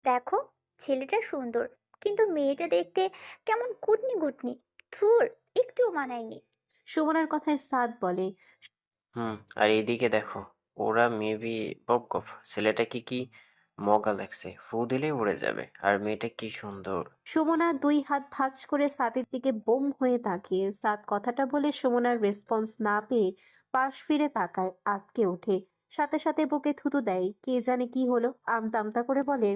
দেখো, ছেলেটা সুন্দর, কিন্তু মেয়েটা দেখতে কেমন কুটনি কুটনি। ধুর, একটুও মানায়নি। সুমনার কথায় সাদ বলে। হুম, আর এইদিকে দেখো, ওরা মেবি বকগফ। ছেলেটাকে কি মগা লাগছে, ফু দিলেই উড়ে যাবে। আর মেয়েটা কি সুন্দর। সুমনা দুই হাত ভাঁজ করে সাদের দিকে বোম হয়ে তাকিয়ে, সাদ কথাটা বলে সুমনার রেসপন্স না পেয়ে পাশ ফিরে তাকায়, আঁতকে ওঠে। সাথে সাথে বুকে থুতু দেয়। কে জানে কি হলো, আমতা আমতা করে বলে।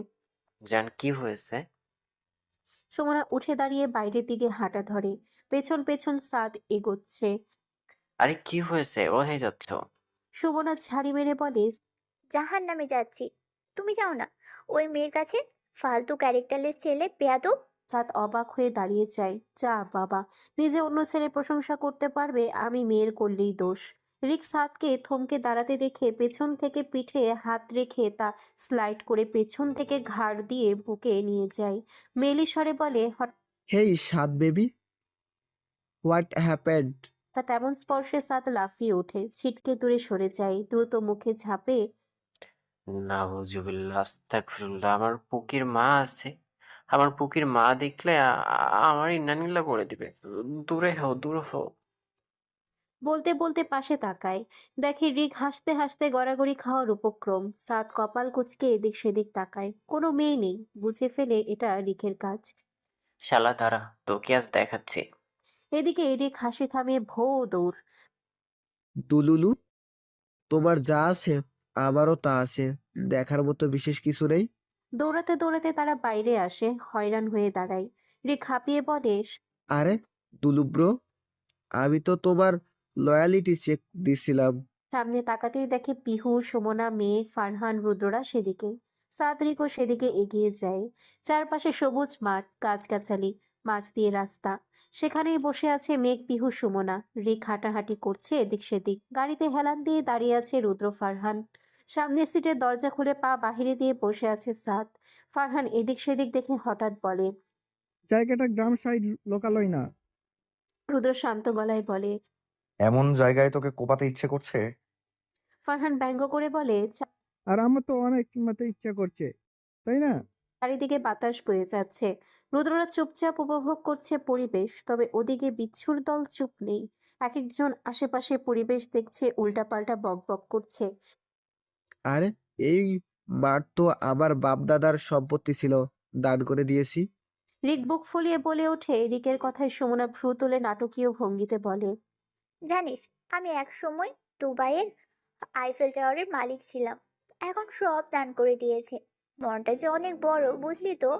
জান কি হয়েছে? সুমনা উঠে দাঁড়িয়ে বাইরের দিকে হাঁটা ধরে। পেছন পেছন সাদ এগোচ্ছে। আরে কি হয়েছে, কোথায় যাচ্ছ? সুমনা ঝাড়ি মেরে বলে। জাহান নামে যাচ্ছি, তুমি যাও না। ওই মেয়ের কাছে, ফালতু ক্যারেক্টারলেস ছেলে, বেয়াদব। সাদ অবাক হয়ে দাঁড়িয়ে যায়। যা বাবা, নিজে অন্য ছেলের প্রশংসা করতে পারবে, আমি মেয়ের করলেই দোষ। রিক সাদকে থমকে দাঁড়াতে দেখে পেছন থেকে পিঠে হাত রেখে তা স্লাইড করে পেছন থেকে ঘাড় দিয়ে বুকে নিয়ে যায়। মেলি স্বরে বলে। হেই সাদ বেবি, হোয়াট হ্যাপেন্ড? হঠাৎ এমন স্পর্শে সাদ লাফিয়ে ওঠে, ছিটকে দূরে সরে যায়, দ্রুত মুখে ঝাঁপে। নাউজুবিল্লাহ, আস্তাগফিরুল্লাহ। আমার পুকির মা আছে। আমার পুকির মা দেখলে আমার ইন্নানিল্লাহ করে দিবে। দূরে হও, দূরে হও। বলতে বলতে পাশে তাকায়, দেখে রিক হাসতে হাসতে গড়াগড়ি খাওয়ার উপক্রম। সাদ কপাল কুঁচকে এদিক সেদিক তাকায়, কোনো মেয়ে নেই, বুঝে ফেলে এটা রিকের কাজ। শালা দাঁড়া, তোকে আজ দেখাচ্ছি। এদিকে রিক হাসি থামিয়ে ভৌ দৌড়। দুলুলু, তোমার যা আছে আমারও তা আছে, দেখার মতো বিশেষ কিছু নেই। দৌড়াতে দৌড়াতে তারা বাইরে আসে, হয়রান হয়ে দাঁড়ায়। রিক হাঁপিয়ে বলে। আরে দুলু ব্রো, আমি তো তোমার লয়ালিটি চেক দিছিলাম। সামনে তাকাতেই দেখে পিহু, সুমনা, মেঘ, ফারহান, রুদ্ররা সেদিকে। সাদ রিকও সেদিকে এগিয়ে যায়। চারপাশে সবুজ মাঠ, গাছগাছালি, মাঝ দিয়ে রাস্তা। সেখানেই বসে আছে মেঘ, পিহু, সুমনা। রিক হাঁটাহাঁটি করছে এদিক সেদিক, গাড়িতে হেলান দিয়ে দাঁড়িয়ে আছে রুদ্র, ফারহান। সামনের সিটের দরজা খুলে পা বাহিরে দিয়ে বসে আছে সাদ। ফারহান এদিক সেদিক দেখে হঠাৎ বলে। জায়গাটা গ্রাম সাইড, লোকালয় না। রুদ্র শান্ত গলায় বলে। এমন জায়গায় তোকে কোপাতে ইচ্ছে করছে? ফারহান ব্যঙ্গ করে বলে। আর আমার তো অনেক ইচ্ছা করছে, তাই না? চারিদিকে বাতাস বয়ে যাচ্ছে। রুদ্ররা চুপচাপ উপভোগ করছে পরিবেশ, তবে ওদিকে বিচ্ছুর দল চুপ নেই। এক একজন আশেপাশে পরিবেশ দেখছে, উল্টাপাল্টা বক বক করছে। আরে এই মাঠ তো আমার বাপ দাদার সম্পত্তি ছিল, দান করে দিয়েছি। রিক বুক ফুলিয়ে বলে ওঠে। রিকের কথায় সুমনা ভ্রু তুলে নাটকীয় ভঙ্গিতে বলে। জানিস, আমি এক সময় দুবাইয়ের আইফেল টাওয়ারের মালিক ছিলাম। এখন সব দান করে দিয়েছে। মনটা যে অনেক বড়, বুঝলি তো।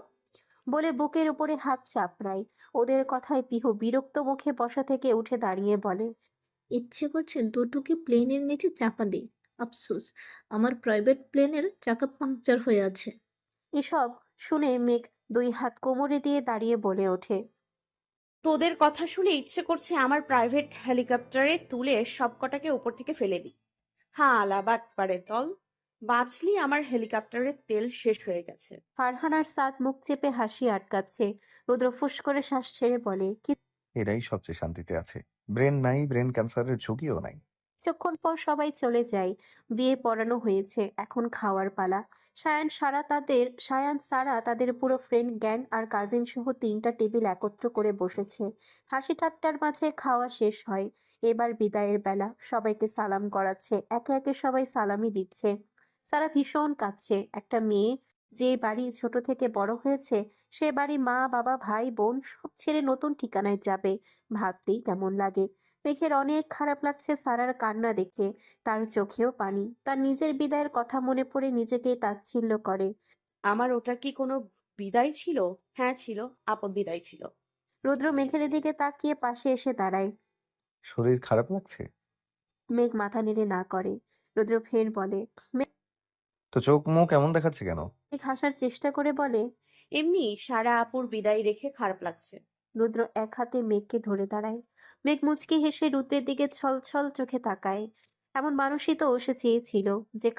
বলে বুকের উপরে হাত চাপড়ায়। ওদের কথায় পিহু বিরক্ত মুখে বসা থেকে উঠে দাঁড়িয়ে বলে। ইচ্ছে করছে দুটোকে প্লেনের নিচে চাপা দিই। আফসোস, আমার প্রাইভেট প্লেনের চাকা পাংচার হয়ে আছে। এসব শুনে মেঘ দুই হাত কোমরে দিয়ে দাঁড়িয়ে বলে ওঠে। তোদের কথা শুনে ইচ্ছে করছে আমার প্রাইভেট হেলিকপ্টারে তুলে সবকটাকে উপর থেকে ফেলে দিই। হ্যাঁ, আলাবাদ পারে দল। বাঁচলি, আমার হেলিকপ্টারের তেল শেষ হয়ে গেছে। ফারহান আর সাদ মুখ চেপে হাসি আটকাচ্ছে। রুদ্র ফুস করে শ্বাস ছেড়ে বলে। এরাই সবচেয়ে শান্তিতে আছে। ব্রেন নাই, ব্রেন ক্যান্সারের ঝুঁকিও নাই। কিছুক্ষণ পর সবাই চলে যায়। বিয়ে পড়ানো হয়েছে, এখন খাওয়ার পালা। সায়ান সারা তাদের পুরো ফ্রেন্ড গ্যাং আর কাজিন সহ 3টা টেবিল একত্র করে বসেছে। হাসি ঠাট্টার মাঝে খাওয়া শেষ হয়। এবার বিদায়ের বেলা, সবাইকে সালাম করাচ্ছে, একে একে সবাই সালামি দিচ্ছে। সারা ভীষণ কাঁদছে। একটা মেয়ে যে বাড়ি ছোট থেকে বড় হয়েছে, সে বাড়ি মা বাবা ভাই বোন সব ছেড়ে নতুন ঠিকানায় যাবে, ভাবতেই কেমন লাগে। মেঘের অনেক খারাপ লাগছে সারার কান্না দেখে। তার চোখেও পানি। তার নিজের বিদায়ের কথা মনে পড়ে নিজেকেই তাচ্ছিল্য করে। আমার ওটা কি কোনো বিদায় ছিল? হ্যাঁ ছিল, আপদ বিদায় ছিল। রুদ্র মেঘের দিকে তাকিয়ে পাশে এসে দাঁড়ায়। শরীর খারাপ লাগছে? মেঘ মাথা নেড়ে না করে। রুদ্র ফের বলে। তো চোখ মুখ এমন দেখাচ্ছে কেন? মেঘ হাসার চেষ্টা করে বলে। এমনি সারা আপুর বিদায় রেখে খারাপ লাগছে। রুদ্র এক হাতে মেঘকে ধরে দাঁড়ায়। মেঘ মুচকি হেসে রুদ্রের দিকে ছল ছল চোখে তাকায়। এমন মানুষই তো সে চেয়েছিল, যে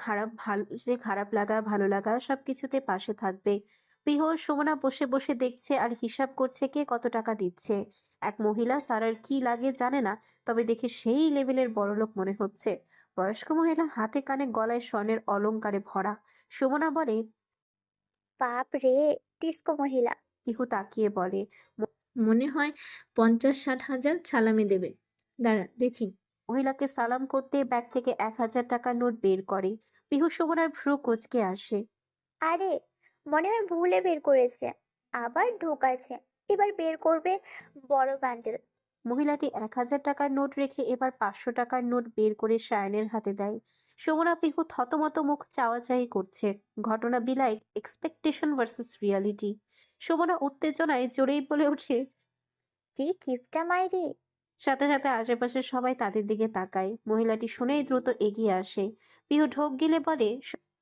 খারাপ লাগা ভালো লাগা সবকিছুতে পাশে থাকবে। পিহ সুমনা বসে বসে দেখছে আর হিসাব করছে কে কত টাকা দিচ্ছে। এক মহিলা সারার কি লাগে জানে না, তবে দেখে সেই লেভেলের বড়লোক মনে হচ্ছে। বয়স্ক মহিলা, হাতে কানে গলায় স্বর্ণের অলংকারে ভরা। সুমনা বলে। বাপ রে, ডিস্কো মহিলা। পিহু তাকিয়ে বলে। মনে হয় 50-60 হাজার সালামি দেবে। দাঁড়া দেখি। মহিলাকে সালাম করতে ব্যাগ থেকে 1,000 টাকার নোট বের করে। পিহু সুমনার ভ্রু কুঁচকে আসে। আরে, মনে হয় ভুলে বের করেছে, আবার ঢোকাচ্ছে। এবার বের করবে বড় বান্ডেল। মহিলাটি 1,000 টাকার নোট রেখে এবার 500 টাকার নোট বের করে সায়নের হাতে দেয়। সুমনা পিহু থতমত মুখ চাওয়াচাই করছে। ঘটনা বিলায় এক্সপেকটেশন ভার্সেস রিয়ালিটি। সুমনা উত্তেজনায় জোরেই বলে ওঠে। কি কিপটা মাইরি। সাথে সাথে আশেপাশের সবাই তাদের দিকে তাকায়। মহিলাটি শুনেই দ্রুত এগিয়ে আসে। পিহু ঢোক গিলে বলে।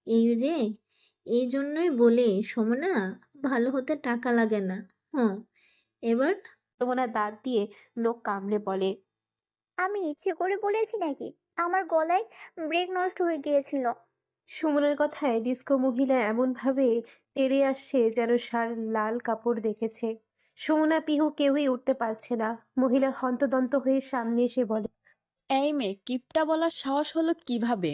এই রে, এই জন্যই বলে সমনা, ভালো হতে টাকা লাগে না। হ্যাঁ, এবার সুমনা দাঁত দিয়ে নখ কামড়ে বলে। আমি ইচ্ছে করে বলেছি নাকি? আমার গলায় ব্রেক নষ্ট হয়ে গিয়েছিল। সুমনের কথায় ডিস্কো মহিলা এমনভাবে তেড়ে আসছে যেন সার লাল কাপড় দেখেছে। সুমনা পিহু কেউই উঠতে পারছে না। মহিলা হন্তদন্ত হয়ে সামনে এসে বলে। এই মেয়ে, কিপটা বলার সাহস হলো কিভাবে?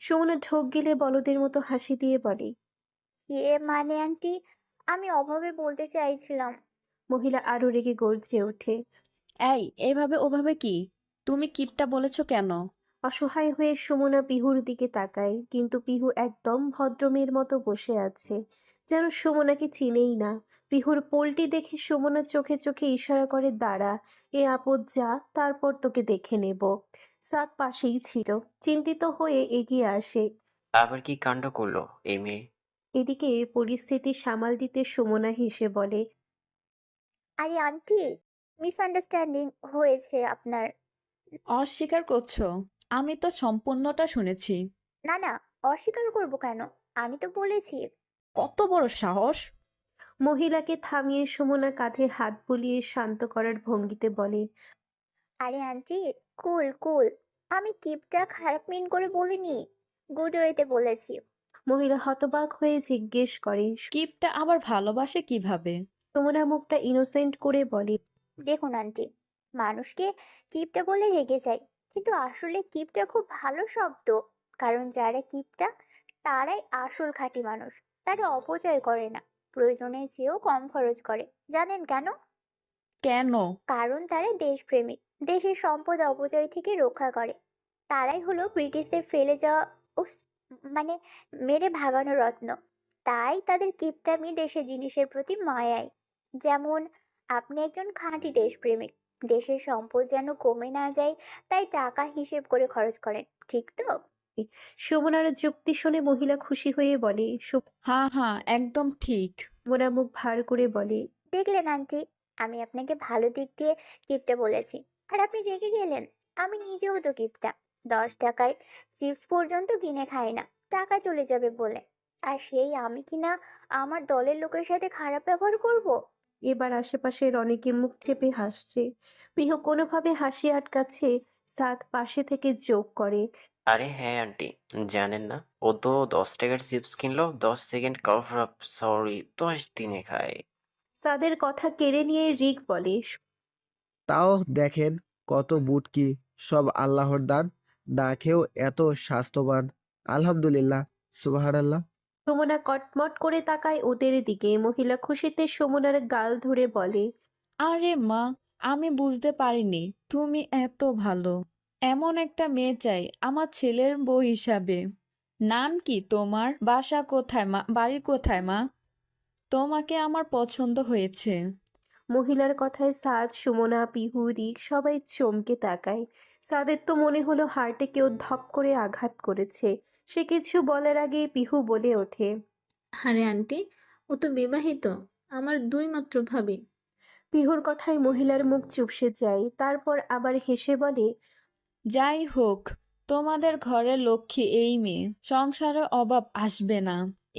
সুমনা ঢোক গিলে বলদের মতো হাসি দিয়ে বলে। মানে আন্টি, আমি অভাবে বলতে চাইছিলাম। মহিলা আরো রেগে গর্জে ওঠে। এই, এভাবে ওভাবে কি? তুমি কিপটা বলেছো কেন? অসহায় হয়ে সুমনা পিহুর দিকে তাকায়, কিন্তু পিহু একদম ভদ্রমেয়ের মতো বসে আছে, যেন সুমনাকে চিনেই না। পিহুর পোলটি দেখে সুমনা চোখে চোখে ইশারা করে, দাঁড়া, এ আপদ যা, তারপর তোকে দেখে নেব। সাদ পাশেই ছিল, চিন্তিত হয়ে এগিয়ে আসে। আবার কি কাণ্ড করলো এই মেয়ে? এদিকে পরিস্থিতি সামাল দিতে সুমনা হেসে বলে। আরে আন্টি, মিসআন্ডারস্ট্যান্ডিং হয়েছে আপনার। অস্বীকার করছো? আমি তো সম্পূর্ণটা শুনেছি। না না, অস্বীকার করব কেন? আমি তো বলেছি। কত বড় সাহস! মহিলাকে থামিয়ে সুমনা কাঁধে হাত বুলিয়ে শান্ত করার ভঙ্গিতে বলে। আরে আন্টি, কুল কুল। আমি কিপটা খারাপ মিন করে বলিনি, গুড ওয়েতে বলেছি। মহিলা হতবাক হয়ে জিজ্ঞেস করে। কিপটা আবার ভালোবাসে কিভাবে? সুমনা মুখটা ইনোসেন্ট করে বলে। দেখুন আন্টি, মানুষকে কিপটা বলে রেগে যায়, কিন্তু আসলে কিপটা খুব ভালো শব্দ। কারণ যারা কিপটা, তারাই আসল খাঁটি মানুষ। তারা অপচয় করে না, প্রয়োজনের চেয়েও কম খরচ করে। জানেন কেন? কেন? কারণ তারা দেশপ্রেমিক, দেশের সম্পদ অপচয় থেকে রক্ষা করে। তারাই হলো ব্রিটিশদের ফেলে যাওয়া, উফ, মানে মেরে ভাগানো রত্ন। তাই তাদের কিপটামি দেশের জিনিসের প্রতি মায়াই। যেমন আপনি একজন খাঁটি দেশপ্রেমিক, দেশের সম্পদ যেন কমে না যায়, তাই টাকা হিসেব করে খরচ করেন, ঠিক তো? সুমনার যুক্তি শুনে মহিলা খুশি হয়ে বলে। হ্যাঁ হ্যাঁ, একদম ঠিক। সুমনা মুখ ভার করে বলে। দেখলেন আন্টি, আমি আপনাকে ভালো দিক দিয়ে কিপটা বলেছি, আর আপনি রেগে গেলেন। আমি নিজেও তো কিপটা, 10 টাকায় চিপস পর্যন্ত কিনে খাই না, টাকা চলে যাবে বলে। আর সেই আমি কিনা আমার দলের লোকের সাথে খারাপ ব্যবহার করব? এবার আশেপাশের অনেকে মুখ চেপে হাসছে। পিহু কোনোভাবে হাসি আটকাচ্ছে। সাদ পাশে থেকে যোগ করে। আরে হ্যাঁ আন্টি, জানেন না, ও তো 10 টাকার চিপস কিনলো 10 সেকেন্ড কভার আপ, সরি, 10 দিনে খায়। সাদের কথা কেড়ে নিয়ে রিক বলে। তাও দেখেন কত বুটকি, সব আল্লাহর দান, না খেয়েও এত স্বাস্থ্যবান। আলহামদুলিল্লাহ, সুবহানাল্লাহ। সুমনা কটমট করে তাকায় ওদের দিকে। মহিলা খুশিতে সুমনার গাল ধরে বলে। আরে মা, আমি বুঝতে পারিনি তুমি এত ভালো। এমন একটা মেয়ে চাই আমার ছেলের বউ হিসাবে। নাম কি তোমার? বাসা কোথায় মা? বাড়ি কোথায় মা? তোমাকে আমার পছন্দ হয়েছে। মহিলার কথায় সাদ, সুমনা, পিহু, রিক সবাই চমকে তাকায়। সাদের তো মনে হলো হার্টে কেউ ধপ করে আঘাত করেছে। সে কিছু বলার আগে পিহু বলে ওঠে। আরে আন্টি, ও তো বিবাহিত, আমার 2 মাত্র ভাবি। পিহুর কথায় মহিলার মুখ চুপসে যায়, তারপর আবার হেসে বলে। যাই হোক, তোমাদের ঘরের লক্ষ্মী এই মেয়ে, সংসারে অভাব আসবে না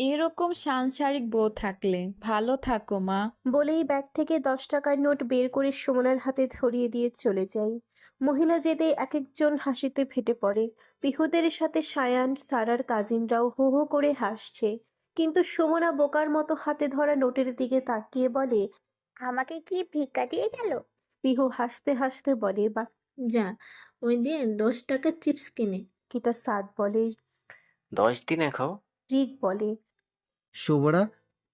এরকম সাংসারিক বউ থাকলে। ভালো থাকো মা। বলেই ব্যাগ থেকে 10 টাকার নোট বের করে সুমনার হাতে ধরিয়ে দিয়ে চলে যায়। মহিলা যেতে এক একজন হাসিতে ফেটে পড়ে। পিহুদের সাথে সায়ান, সারার কাজিনরাও হো হো করে হাসছে। কিন্তু সুমনা বোকার মতো হাতে ধরা নোটের দিকে তাকিয়ে বলে। আমাকে কি ভিক্ষা দিয়ে গেল? পিহু হাসতে হাসতে বলে। যা, ওই দিয়ে 10 টাকার চিপস কিনে। বাকিটা সাদ বলে। 10 দিনে খাও? রিক বলে। সুমনা,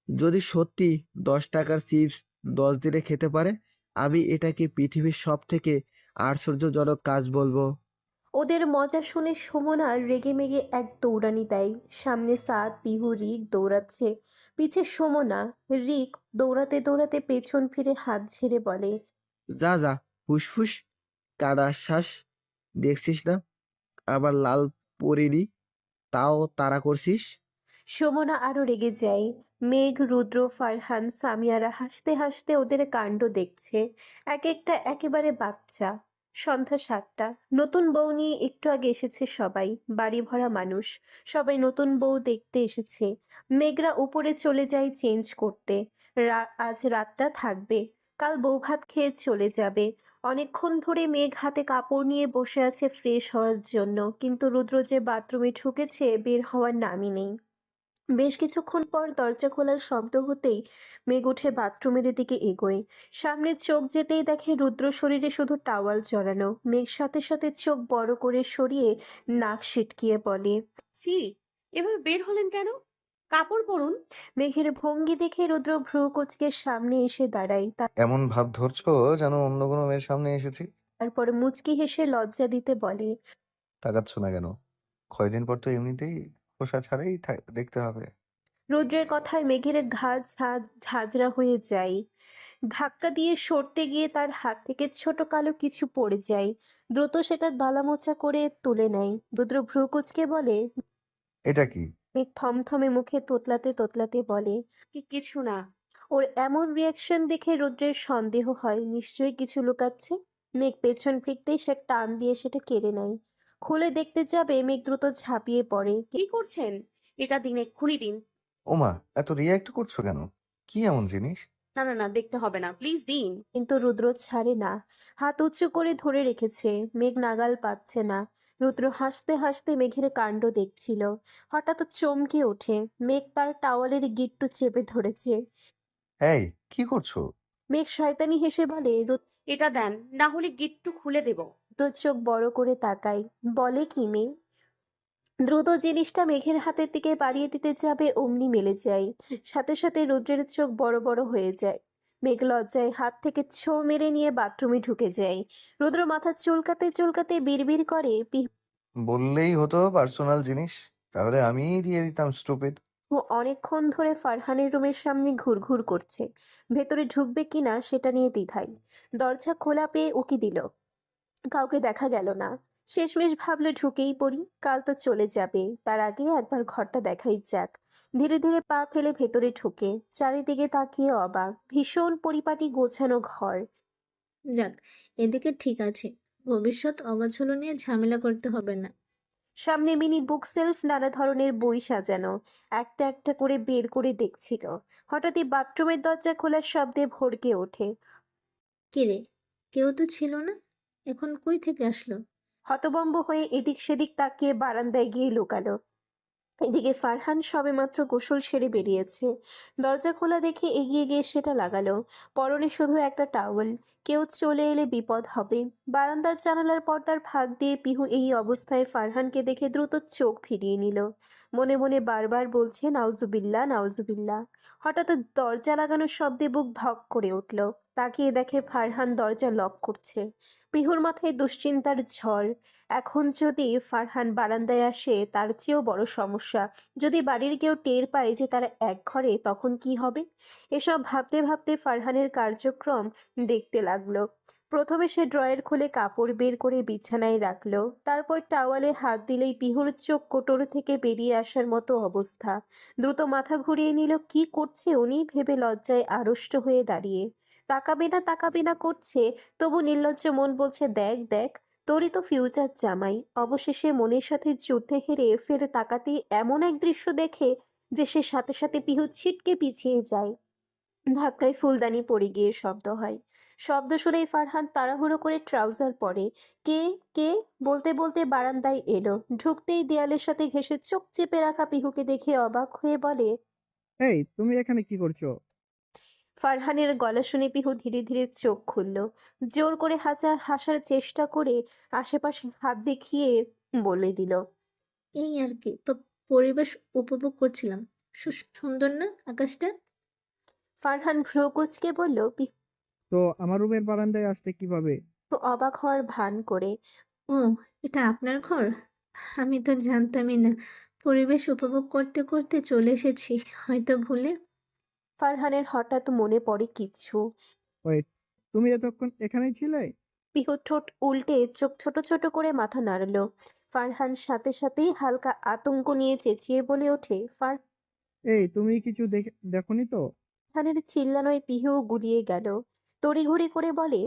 যদি সত্যি 10 টাকার চিপস 10 দিনে খেতে পারে, আমি এটাকে পৃথিবীর সব থেকে আশ্চর্যজনক কাজ বলবো। ওদের মজা শুনে সুমনা রেগেমেগে এক দৌড়ানি দেয়। সামনে সাদ, পিহু, রিক দৌড়াচ্ছে, পিছে সুমনা। রিক দৌড়াতে দৌড়াতে পেছন ফিরে হাত ঝেড়ে বলে, যা যা, ফুসফুস কানা শ্বাস, দেখছিস না আমার লাল পরিনি, তাও তাড়া করছিস। সুমনা আরো রেগে যায়। মেঘ, রুদ্র, ফারহান, সামিয়ারা হাসতে হাসতে ওদের কাণ্ড দেখছে। এক একটা একেবারে বাচ্চা। সন্ধ্যা 7টা। নতুন বউ নিয়ে একটু আগে এসেছে সবাই। বাড়ি ভরা মানুষ। সবাই নতুন বউ দেখতে এসেছে। মেঘরা উপরে চলে যায় চেঞ্জ করতে। আজ রাতটা থাকবে, কাল বউ ভাত খেয়ে চলে যাবে। অনেকক্ষণ ধরে মেঘ হাতে কাপড় নিয়ে বসে আছে ফ্রেশ হওয়ার জন্য, কিন্তু রুদ্র যে বাথরুমে ঢুকেছে, বের হওয়ার নামই নেই। বেশ কিছুক্ষণ পর দরজা খোলার শব্দ হতেই মেঘ উঠে বাথরুমের দিকে এগোয়। সামনে চোখ যেতেই দেখে রুদ্র শরীরে শুধু টাওয়াল জড়ানো। মেঘ সাথে সাথে চোখ বড় করে সরিয়ে নাক সিটকিয়ে বলে, ছি, এভাবে বের হলেন কেন? কাপড় পরুন। মেঘের ভঙ্গি দেখে রুদ্র ভ্রু কুঁচকে সামনে এসে দাঁড়ায়। এমন ভাব ধরছো যেন অন্য কোনো মেয়ের সামনে এসেছি। তারপর মুচকি হেসে লজ্জা দিতে বলে, তাকাচ্ছ না কেন? কয়দিন পর তো এমনিতেই খোসা ছাড়াই দেখতে হবে। রুদ্রের কথায় মেঘের ঘা ঝাঁঝরা হয়ে যায়। ধাক্কা দিয়ে সরতে গিয়ে তার হাত থেকে ছোট কালো কিছু পড়ে যায়। দ্রুত সেটা দলামোচা করে তুলে নেয়। রুদ্র ভ্রু কুঁচকে বলে, এটা কি? মেঘ থমথমে মুখে তোতলাতে তোতলাতে বলে, কিছু না। ওর এমন রিয়াকশন দেখে রুদ্রের সন্দেহ হয় নিশ্চয়ই কিছু লুকাচ্ছে। মেঘ পেছন ফিরতেই সে টান দিয়ে সেটা কেড়ে নেয়। খুলে দেখতে যাবে, মেঘ দ্রুত ঝাঁপিয়ে পড়ে। কি করছেন? এটা দিন, এক্ষুনি দিন। ওমা, এত রিয়্যাক্ট করছো কেন? কি এমন জিনিস? না না না, দেখতে হবে না, প্লিজ দিন। কিন্তু রুদ্র ছাড়ে না। হাত উঁচু করে ধরে রেখেছে। মেঘ নাগাল পাচ্ছে না। রুদ্র হাসতে হাসতে মেঘের কাণ্ড দেখছিল। হঠাৎ চমকে ওঠে। মেঘ তার টাওয়ালের গিট্টু চেপে ধরেছে। এই, কি করছো? মেঘ শয়তানি হেসে বলে, এটা দেন, না হলে গিট্টু খুলে দেব। রুদ্র চোখ বড় করে তাকায়। বলে কি মেয়ে? দ্রুত জিনিসটা মেঘের হাতের দিকে বাড়িয়ে দিতে যাবে, অমনি মেলে যায়। সাথে সাথে রুদ্রের চোখ বড় বড় হয়ে যায়। মেঘ লজ্জায় হাত থেকে ছো মেরে নিয়ে বাথরুমে ঢুকে যায়। রুদ্র মাথা চুলকাতে চুলকাতে বিড়বিড় করে, বললেই হতো পার্সোনাল জিনিস, তাহলে আমিই দিয়ে দিতাম স্টুপিড। ও অনেকক্ষণ ধরে ফারহানের রুমের সামনে ঘুরঘুর করছে। ভেতরে ঢুকবে কিনা সেটা নিয়ে দ্বিধায়। দরজা খোলা পেয়ে উকি দিল, কাউকে দেখা গেল না। শেষমেশ ভাবলো ঢুকেই পড়ি, কাল তো চলে যাবে, তার আগে একবার ঘরটা দেখাই যাক। ধীরে ধীরে পা ফেলে ভেতরে ঢুকে চারিদিকে তাকিয়ে অবাক। ভীষণ পরিপাটি গোছানো ঘর। যাক, এদিকে ঠিক আছে। ভবিষ্যৎ অগোছালো নিয়ে ঝামেলা করতে হবে না। সামনে মিনি বুক সেলফ, নানা ধরনের বই সাজানো। একটা একটা করে বের করে দেখছিল। হঠাৎই বাথরুমের দরজা খোলার শব্দে ভড়কে ওঠে। কিরে, কেউ তো ছিল না, এখন কই থেকে আসলো? হতভম্ব হয়ে এদিক সেদিক তাকিয়ে বারান্দায় গিয়ে লুকালো। এদিকে ফারহান সবেমাত্র গোসল সেরে বেরিয়েছে। দরজা খোলা দেখে এগিয়ে গিয়ে সেটা লাগালো। পরনে শুধু একটা টাওয়েল। কেউ চলে এলে বিপদ হবে। বারান্দার জানালার পর্দার ফাঁক দিয়ে পিহু এই অবস্থায় ফারহানকে দেখে দ্রুত চোখ ফিরিয়ে নিল। মনে মনে বারবার বলছে, নাউজুবিল্লাহ নাউজুবিল্লাহ। হঠাৎ দরজা লাগানোর শব্দে বুক ধক করে উঠল। তাকিয়ে দেখে ফারহান দরজা লক করছে। পিহুর মাথায় দুশ্চিন্তার ঝড়। এখন যদি ফারহান বারান্দায় আসে, তার চেয়েও বড় সমস্যা। যদি বাড়ির কেউ টের পায় যে তারা এক ঘরে, তখন কি হবে? এসব ভাবতে ভাবতে ফারহানের কার্যক্রম দেখতে লাগলো। প্রথমে সে ড্রয়ার খুলে কাপড় বের করে বিছানায় রাখলো। তারপর টাওয়ালে হাত দিলেই পিহুর চোখ কোটর থেকে বেরিয়ে আসার মতো অবস্থা। দ্রুত মাথা ঘুরিয়ে নিল। কি করছে উনি ভেবে লজ্জায় আড়ষ্ট হয়ে দাঁড়িয়ে। তাকাবে না করছে, তবু নির্লজ্জ মন বলছে, দেখ দেখ, তোরই তো ফিউচার জামাই। অবশেষে মনের সাথে যুদ্ধে হেরে ফের তাকাতেই এমন এক দৃশ্য দেখে যে সে সাথে সাথে পিহু ছিটকে পিছিয়ে যায়। ধাক্কায় ফুলদানি পড়ে গিয়ে শব্দ হয়। শব্দ শুনেই ফারহান তাড়াহুড়ো করে ট্রাউজার পরে। কে কে বলতে বলতে বারান্দায় এলো। ঢুকতেই দেয়ালের সাথে ঘেঁষে চোখ চেপে রাখা পিহুকে দেখে অবাক হয়ে বলে, এই তুমি এখানে কি করছো? ফারহানের গলা শুনে পিহু ধীরে ধীরে চোখ খুলল। জোর করে হাসার চেষ্টা করে আশেপাশে হাত দেখিয়ে বলে দিল, এই আর কি, পরিবেশ উপভোগ করছিলাম। সুন্দর না আকাশটা? ফারহান ভ্রু কুঁচকে বলল। তো আমার রুমের বারান্দায় আসতে কিভাবে? পিহু অবাক হওয়ার ভান করে। ও, এটা আপনার ঘর? আমি তো জানতামই না। পরিবেশ উপভোগ করতে করতে চলে এসেছি, হয়তো ভুলে। ফারহানের হঠাৎ মনে পড়ে কিছু। ওয়েট, তুমি এতক্ষণ এখানেই ছিলে? পিহু ঠোঁট উল্টে চোখ ছোট ছোট করে মাথা নাড়ল। ফারহান সাথে সাথেই হালকা আতঙ্ক নিয়ে চেঁচিয়ে বলে ওঠে। এই, তুমি কিছু দেখোনি তো? ফারহানের চিল্লানোয় পিহু গুলিয়ে গেল। তড়িঘড়ি করে বলে।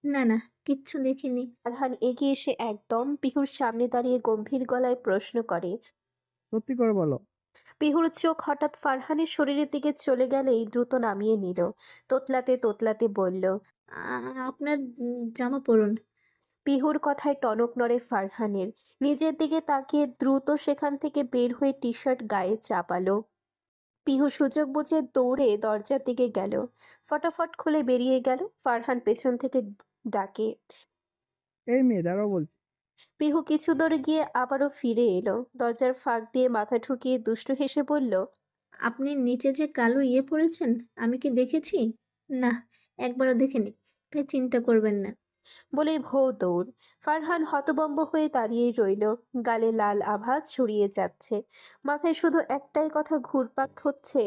না না, কিচ্ছু দেখিনি। ফারহান এগিয়ে এসে একদম পিহুর সামনে দাঁড়িয়ে গম্ভীর গলায় প্রশ্ন করে। সত্যি করে বলো। পিহুর চোখ হঠাৎ ফারহানের শরীরের দিকে চলে গেলেই দ্রুত নামিয়ে নিল। তোতলাতে তোতলাতে বলল। আপনার জামা পরুন। পিহুর কথায় টনক নড়ে ফারহানের। নিজের দিকে তাকিয়ে দ্রুত সেখান থেকে বের হয়ে টি শার্ট গায়ে চাপালো। পিহু সুযোগ বুঝে দৌড়ে দরজার দিকে গেল। ফটাফট খুলে বেরিয়ে গেল। ফারহান পেছন থেকে ডাকে। এই মেয়ে, দাঁড়াও বলছি। পিহু কিছু দূর গিয়ে আবারও ফিরে এলো। দরজার ফাঁক দিয়ে মাথা ঢুকিয়ে দুষ্টু হেসে বলল। আপনি নিচে যে কালো পরেছেন, আমি কি দেখেছি? না, একবারও দেখিনি, তাই চিন্তা করবেন না। বলেই ভৌ দৌড়। ফারহান হতভম্ব হয়ে দাঁড়িয়ে রইল। গালে লাল আভা ছড়িয়ে যাচ্ছে। মাথায় শুধু একটাই কথা ঘুরপাক হচ্ছে।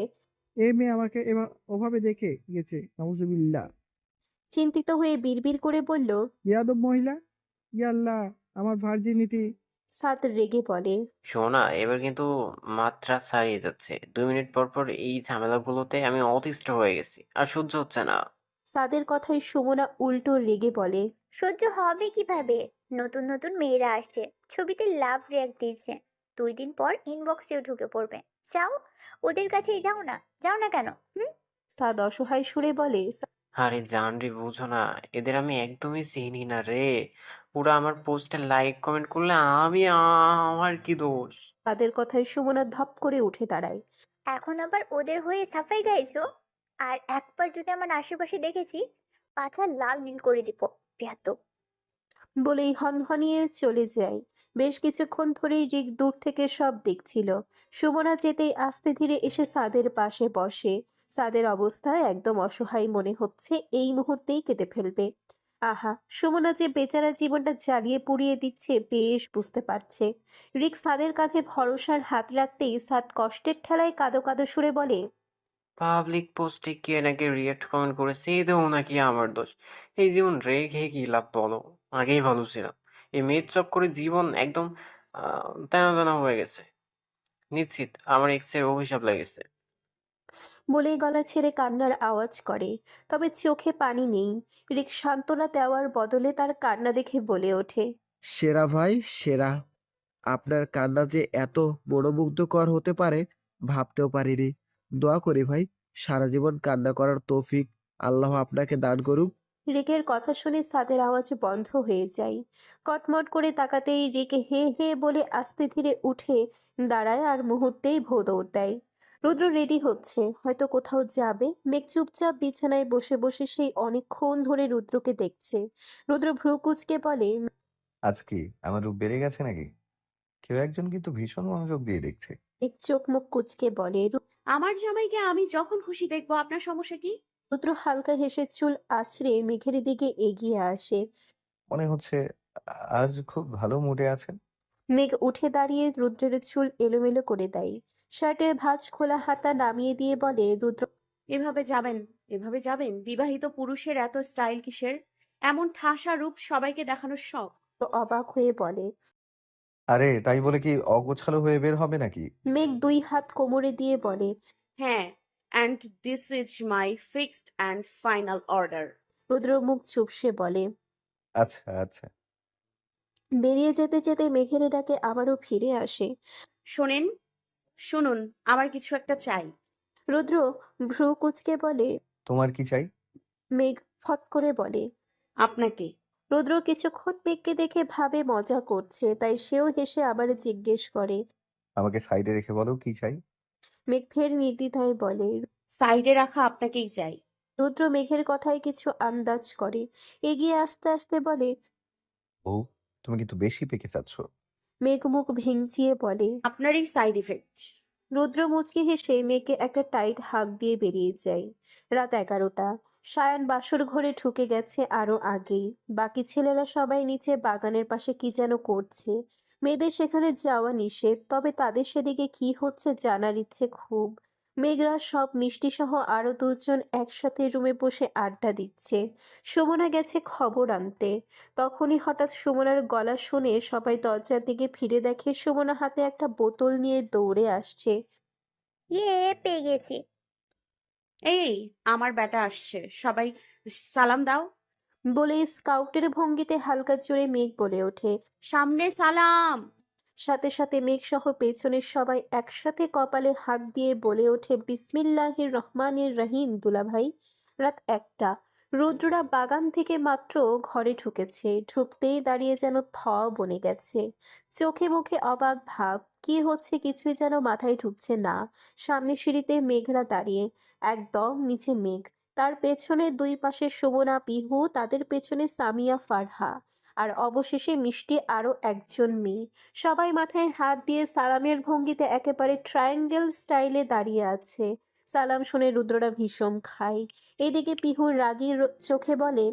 এই মেয়ে আমাকে এবার ওভাবে দেখে গেছে, নাউজুবিল্লাহ। চিন্তিত হয়ে বিড়বিড় করে বলল। বেয়াদব মহিলা! ইয়াল্লাহ, আমার ভার্জিনিটি! সাদ রেগে বলে। শোনা, এবার কিন্তু মাত্রা ছাড়িয়ে যাচ্ছে। 2 মিনিট পর পর এই ঝামেলাগুলোতে আমি অতিষ্ঠ হয়ে গেছি, আর সহ্য হচ্ছে না। সাদের কথায় সুমনা উল্টো রেগে বলে। সহ্য হবে কিভাবে? নতুন নতুন মেয়েরা আসছে, ছবিতে লাভ রিয়াক্ট দিচ্ছে, 2 দিন পর ইনবক্সেও ঢুকে পড়বে। যাও, ওদের কাছেই যাও না। যাও না কেন? হুম। সাদ অসহায় সুরে বলে। আরে জানরি, বুঝো না, এদের আমি একদমই চিনি না রে। ওরা আমার পোস্টে লাইক কমেন্ট করলে আমার কি দোষ? সাদের কথায় সুমনা ধপ করে উঠে দাঁড়ায়। এখন আবার ওদের হয়ে সাফাই গাইছো? আর একবার যদি আমার আশেপাশে দেখেছি, পাছা লাল নীল করে দিব। বেয়াদব। বলেই হনহনিয়ে চলে যায়। বেশ কিছুক্ষণ ধরেই রিক দূর থেকে সব দেখছিল। সুমনা যেতেই আস্তে ধীরে এসে সাদের পাশে বসে। সাদের অবস্থা একদম অসহায় মনে হচ্ছে, এই মুহূর্তেই কেঁদে ফেলবে। আহা, সুমনা যে বেচারা জীবনটা জ্বালিয়ে পুড়িয়ে দিচ্ছে বেশ বুঝতে পারছে। রিক সাদের কাঁধে ভরসার হাত রাখতেই সাদ কষ্টের ঠেলায় কাঁদো কাঁদো সুরে বলে। পাবলিক পোস্টে কে নাকি রিয়েক্ট কমেন্ট করেছে, এতেও নাকি আমার দোষ? এই জীবন রেখে কি লাভ বলো? আগেই ভালো ছিলাম। এই মেয়ের চক্করে জীবন একদম তেনা তেনা হয়ে গেছে। নিশ্চিত আমার এক্সের অভিশাপ লেগেছে। বলেই গলা ছেড়ে কান্নার আওয়াজ করে। তবে চোখে পানি নেই। রিক সান্ত্বনা দেওয়ার বদলে তার কান্না দেখে বলে ওঠে। সেরা ভাই, সেরা। আপনার কান্না যে এত মনোমুগ্ধকর হতে পারে ভাবতেও পারিনি। দোয়া করি ভাই, সারা জীবন কান্না করার তৌফিক আল্লাহ আপনাকে দান করুক। রিকের কথা শুনে সাদের আওয়াজ বন্ধ হয়ে যায়। কটমট করে তাকাতেই রিক হে হে বলে আস্তে ধীরে উঠে দাঁড়ায় আর মুহূর্তেই ভো দৌড় দেয়। রুদ্র রেডি হচ্ছে, হয়তো কোথাও যাবে। মেঘ চুপচাপ বিছানায় বসে বসে সেই অনেকক্ষণ ধরে রুদ্রকে দেখছে। রুদ্র ভ্রু কুঁচকে বলে। আজ কি আমার রূপ বেড়ে গেছে নাকি? কেউ একজন কিন্তু ভীষণ মনোযোগ দিয়ে দেখছে। মেঘ চোখ মুখ কুঁচকে বলে। আমার জামাইকে আমি যখন খুশি দেখবো, আপনার সমস্যা কি? রুদ্র হালকা হেসে চুল আঁচড়ে মেঘের দিকে এগিয়ে আসে। মনে হচ্ছে আজ খুব ভালো মুডে আছেন। মেঘ উঠে দাঁড়িয়ে রুদ্রের চুল এলোমেলো করে দেয়। শার্টের ভাঁজ খোলা হাতা নামিয়ে দিয়ে বলে। রুদ্র এভাবে যাবেন? এভাবে যাবেন? বিবাহিত পুরুষের এত স্টাইল কিসের? এমন ঠাসা রূপ সবাইকে দেখানোর শখ? অবাক হয়ে বলে। আরে তাই বলে কি অগোছালো হয়ে বের হবে নাকি? মেঘ দুই হাত কোমরে দিয়ে বলে। হ্যাঁ, and this is my fixed and final order. Rudra মুখ চুপসে বলে। আচ্ছা আচ্ছা। বেরিয়ে যেতে যেতে মেঘের ডাকে আবারও ফিরে আসে। শোনেন, শুনুন, আমার কিছু একটা চাই। রুদ্র ভ্রু কুঁচকে বলে। তোমার কি চাই? মেঘ ফট করে বলে। আপনাকে। রুদ্র কিছুক্ষণ মেঘকে দেখে ভাবে মজা করছে, তাই সেও হেসে আবার জিজ্ঞেস করে। আমাকে সাইডে রেখে বলো কি চাই। মেঘ ফের নির্দ্বিধায় বলে। সাইডে রাখা আপনাকেই চাই। রুদ্র মেঘের কথায় কিছু আন্দাজ করে এগিয়ে আসতে আসতে বলে। ও, তুমি কিন্তু বেশি পেকে চাচ্ছ। মেঘ মুখ ভেঙচিয়ে বলে। আপনারই সাইড ইফেক্ট। রুদ্র মুচকি হেসে মেয়েকে একটা টাইট হাঁক দিয়ে বেরিয়ে যায়। রাত 11টা। সায়ান বাসর ঘরে ঢুকে গেছে আরো আগেই। বাকি ছেলেরা সবাই নিচে বাগানের পাশে কি যেন করছে। মেয়েদের সেখানে যাওয়া নিষেধ, তবে তাদের সেদিকে কি হচ্ছে জানার ইচ্ছে খুব। মেঘরা সব মিষ্টি সহ আরো দুজন একসাথে রুমে বসে আড্ডা দিচ্ছে। সুমনা গেছে খবর আনতে। তখনই হঠাৎ সুমনার গলা শুনে সবাই দরজার দিকে ফিরে দেখে সুমনা হাতে একটা বোতল নিয়ে দৌড়ে আসছে। পেয়ে গেছি। এই, আমার বেটা আসছে, সবাই সালাম দাও। বলে স্কাউটের ভঙ্গিতে হালকা জোরে মেঘ বলে ওঠে। সামনে সালাম। সাথে সাথে মেঘ সহ পেছনের সবাই একসাথে কপালে হাত দিয়ে বলে ওঠে বিসমিল্লাহির রহমানির রহিম। দুলাভাই। রাত 1টা। রুদ্ররা বাগান থেকে মাত্র ঘরে ঢুকেছে। ঢুকতেই দাঁড়িয়ে যেন বনে গেছে। চোখে মুখে অবাক ভাব, কি হচ্ছে কিছুই যেন মাথায় ঢুকছে না। সামনে সিঁড়িতে মেঘরা দাঁড়িয়ে, একদম নিচে মেঘ, তার পেছনে দুই পাশে সুমনা পিহু, তাদের পেছনে সামিয়া ফারহা, আর অবশেষে মিষ্টি আরো একজন মেয়ে। সবাই মাথায় হাত দিয়ে সালামের ভঙ্গিতে একেবারে ট্রায়াঙ্গেল স্টাইলে দাঁড়িয়ে আছে। সালাম শুনে রুদ্ররা ভীষণ খায়। এদিকে পিহুর রাগী চোখে বলে,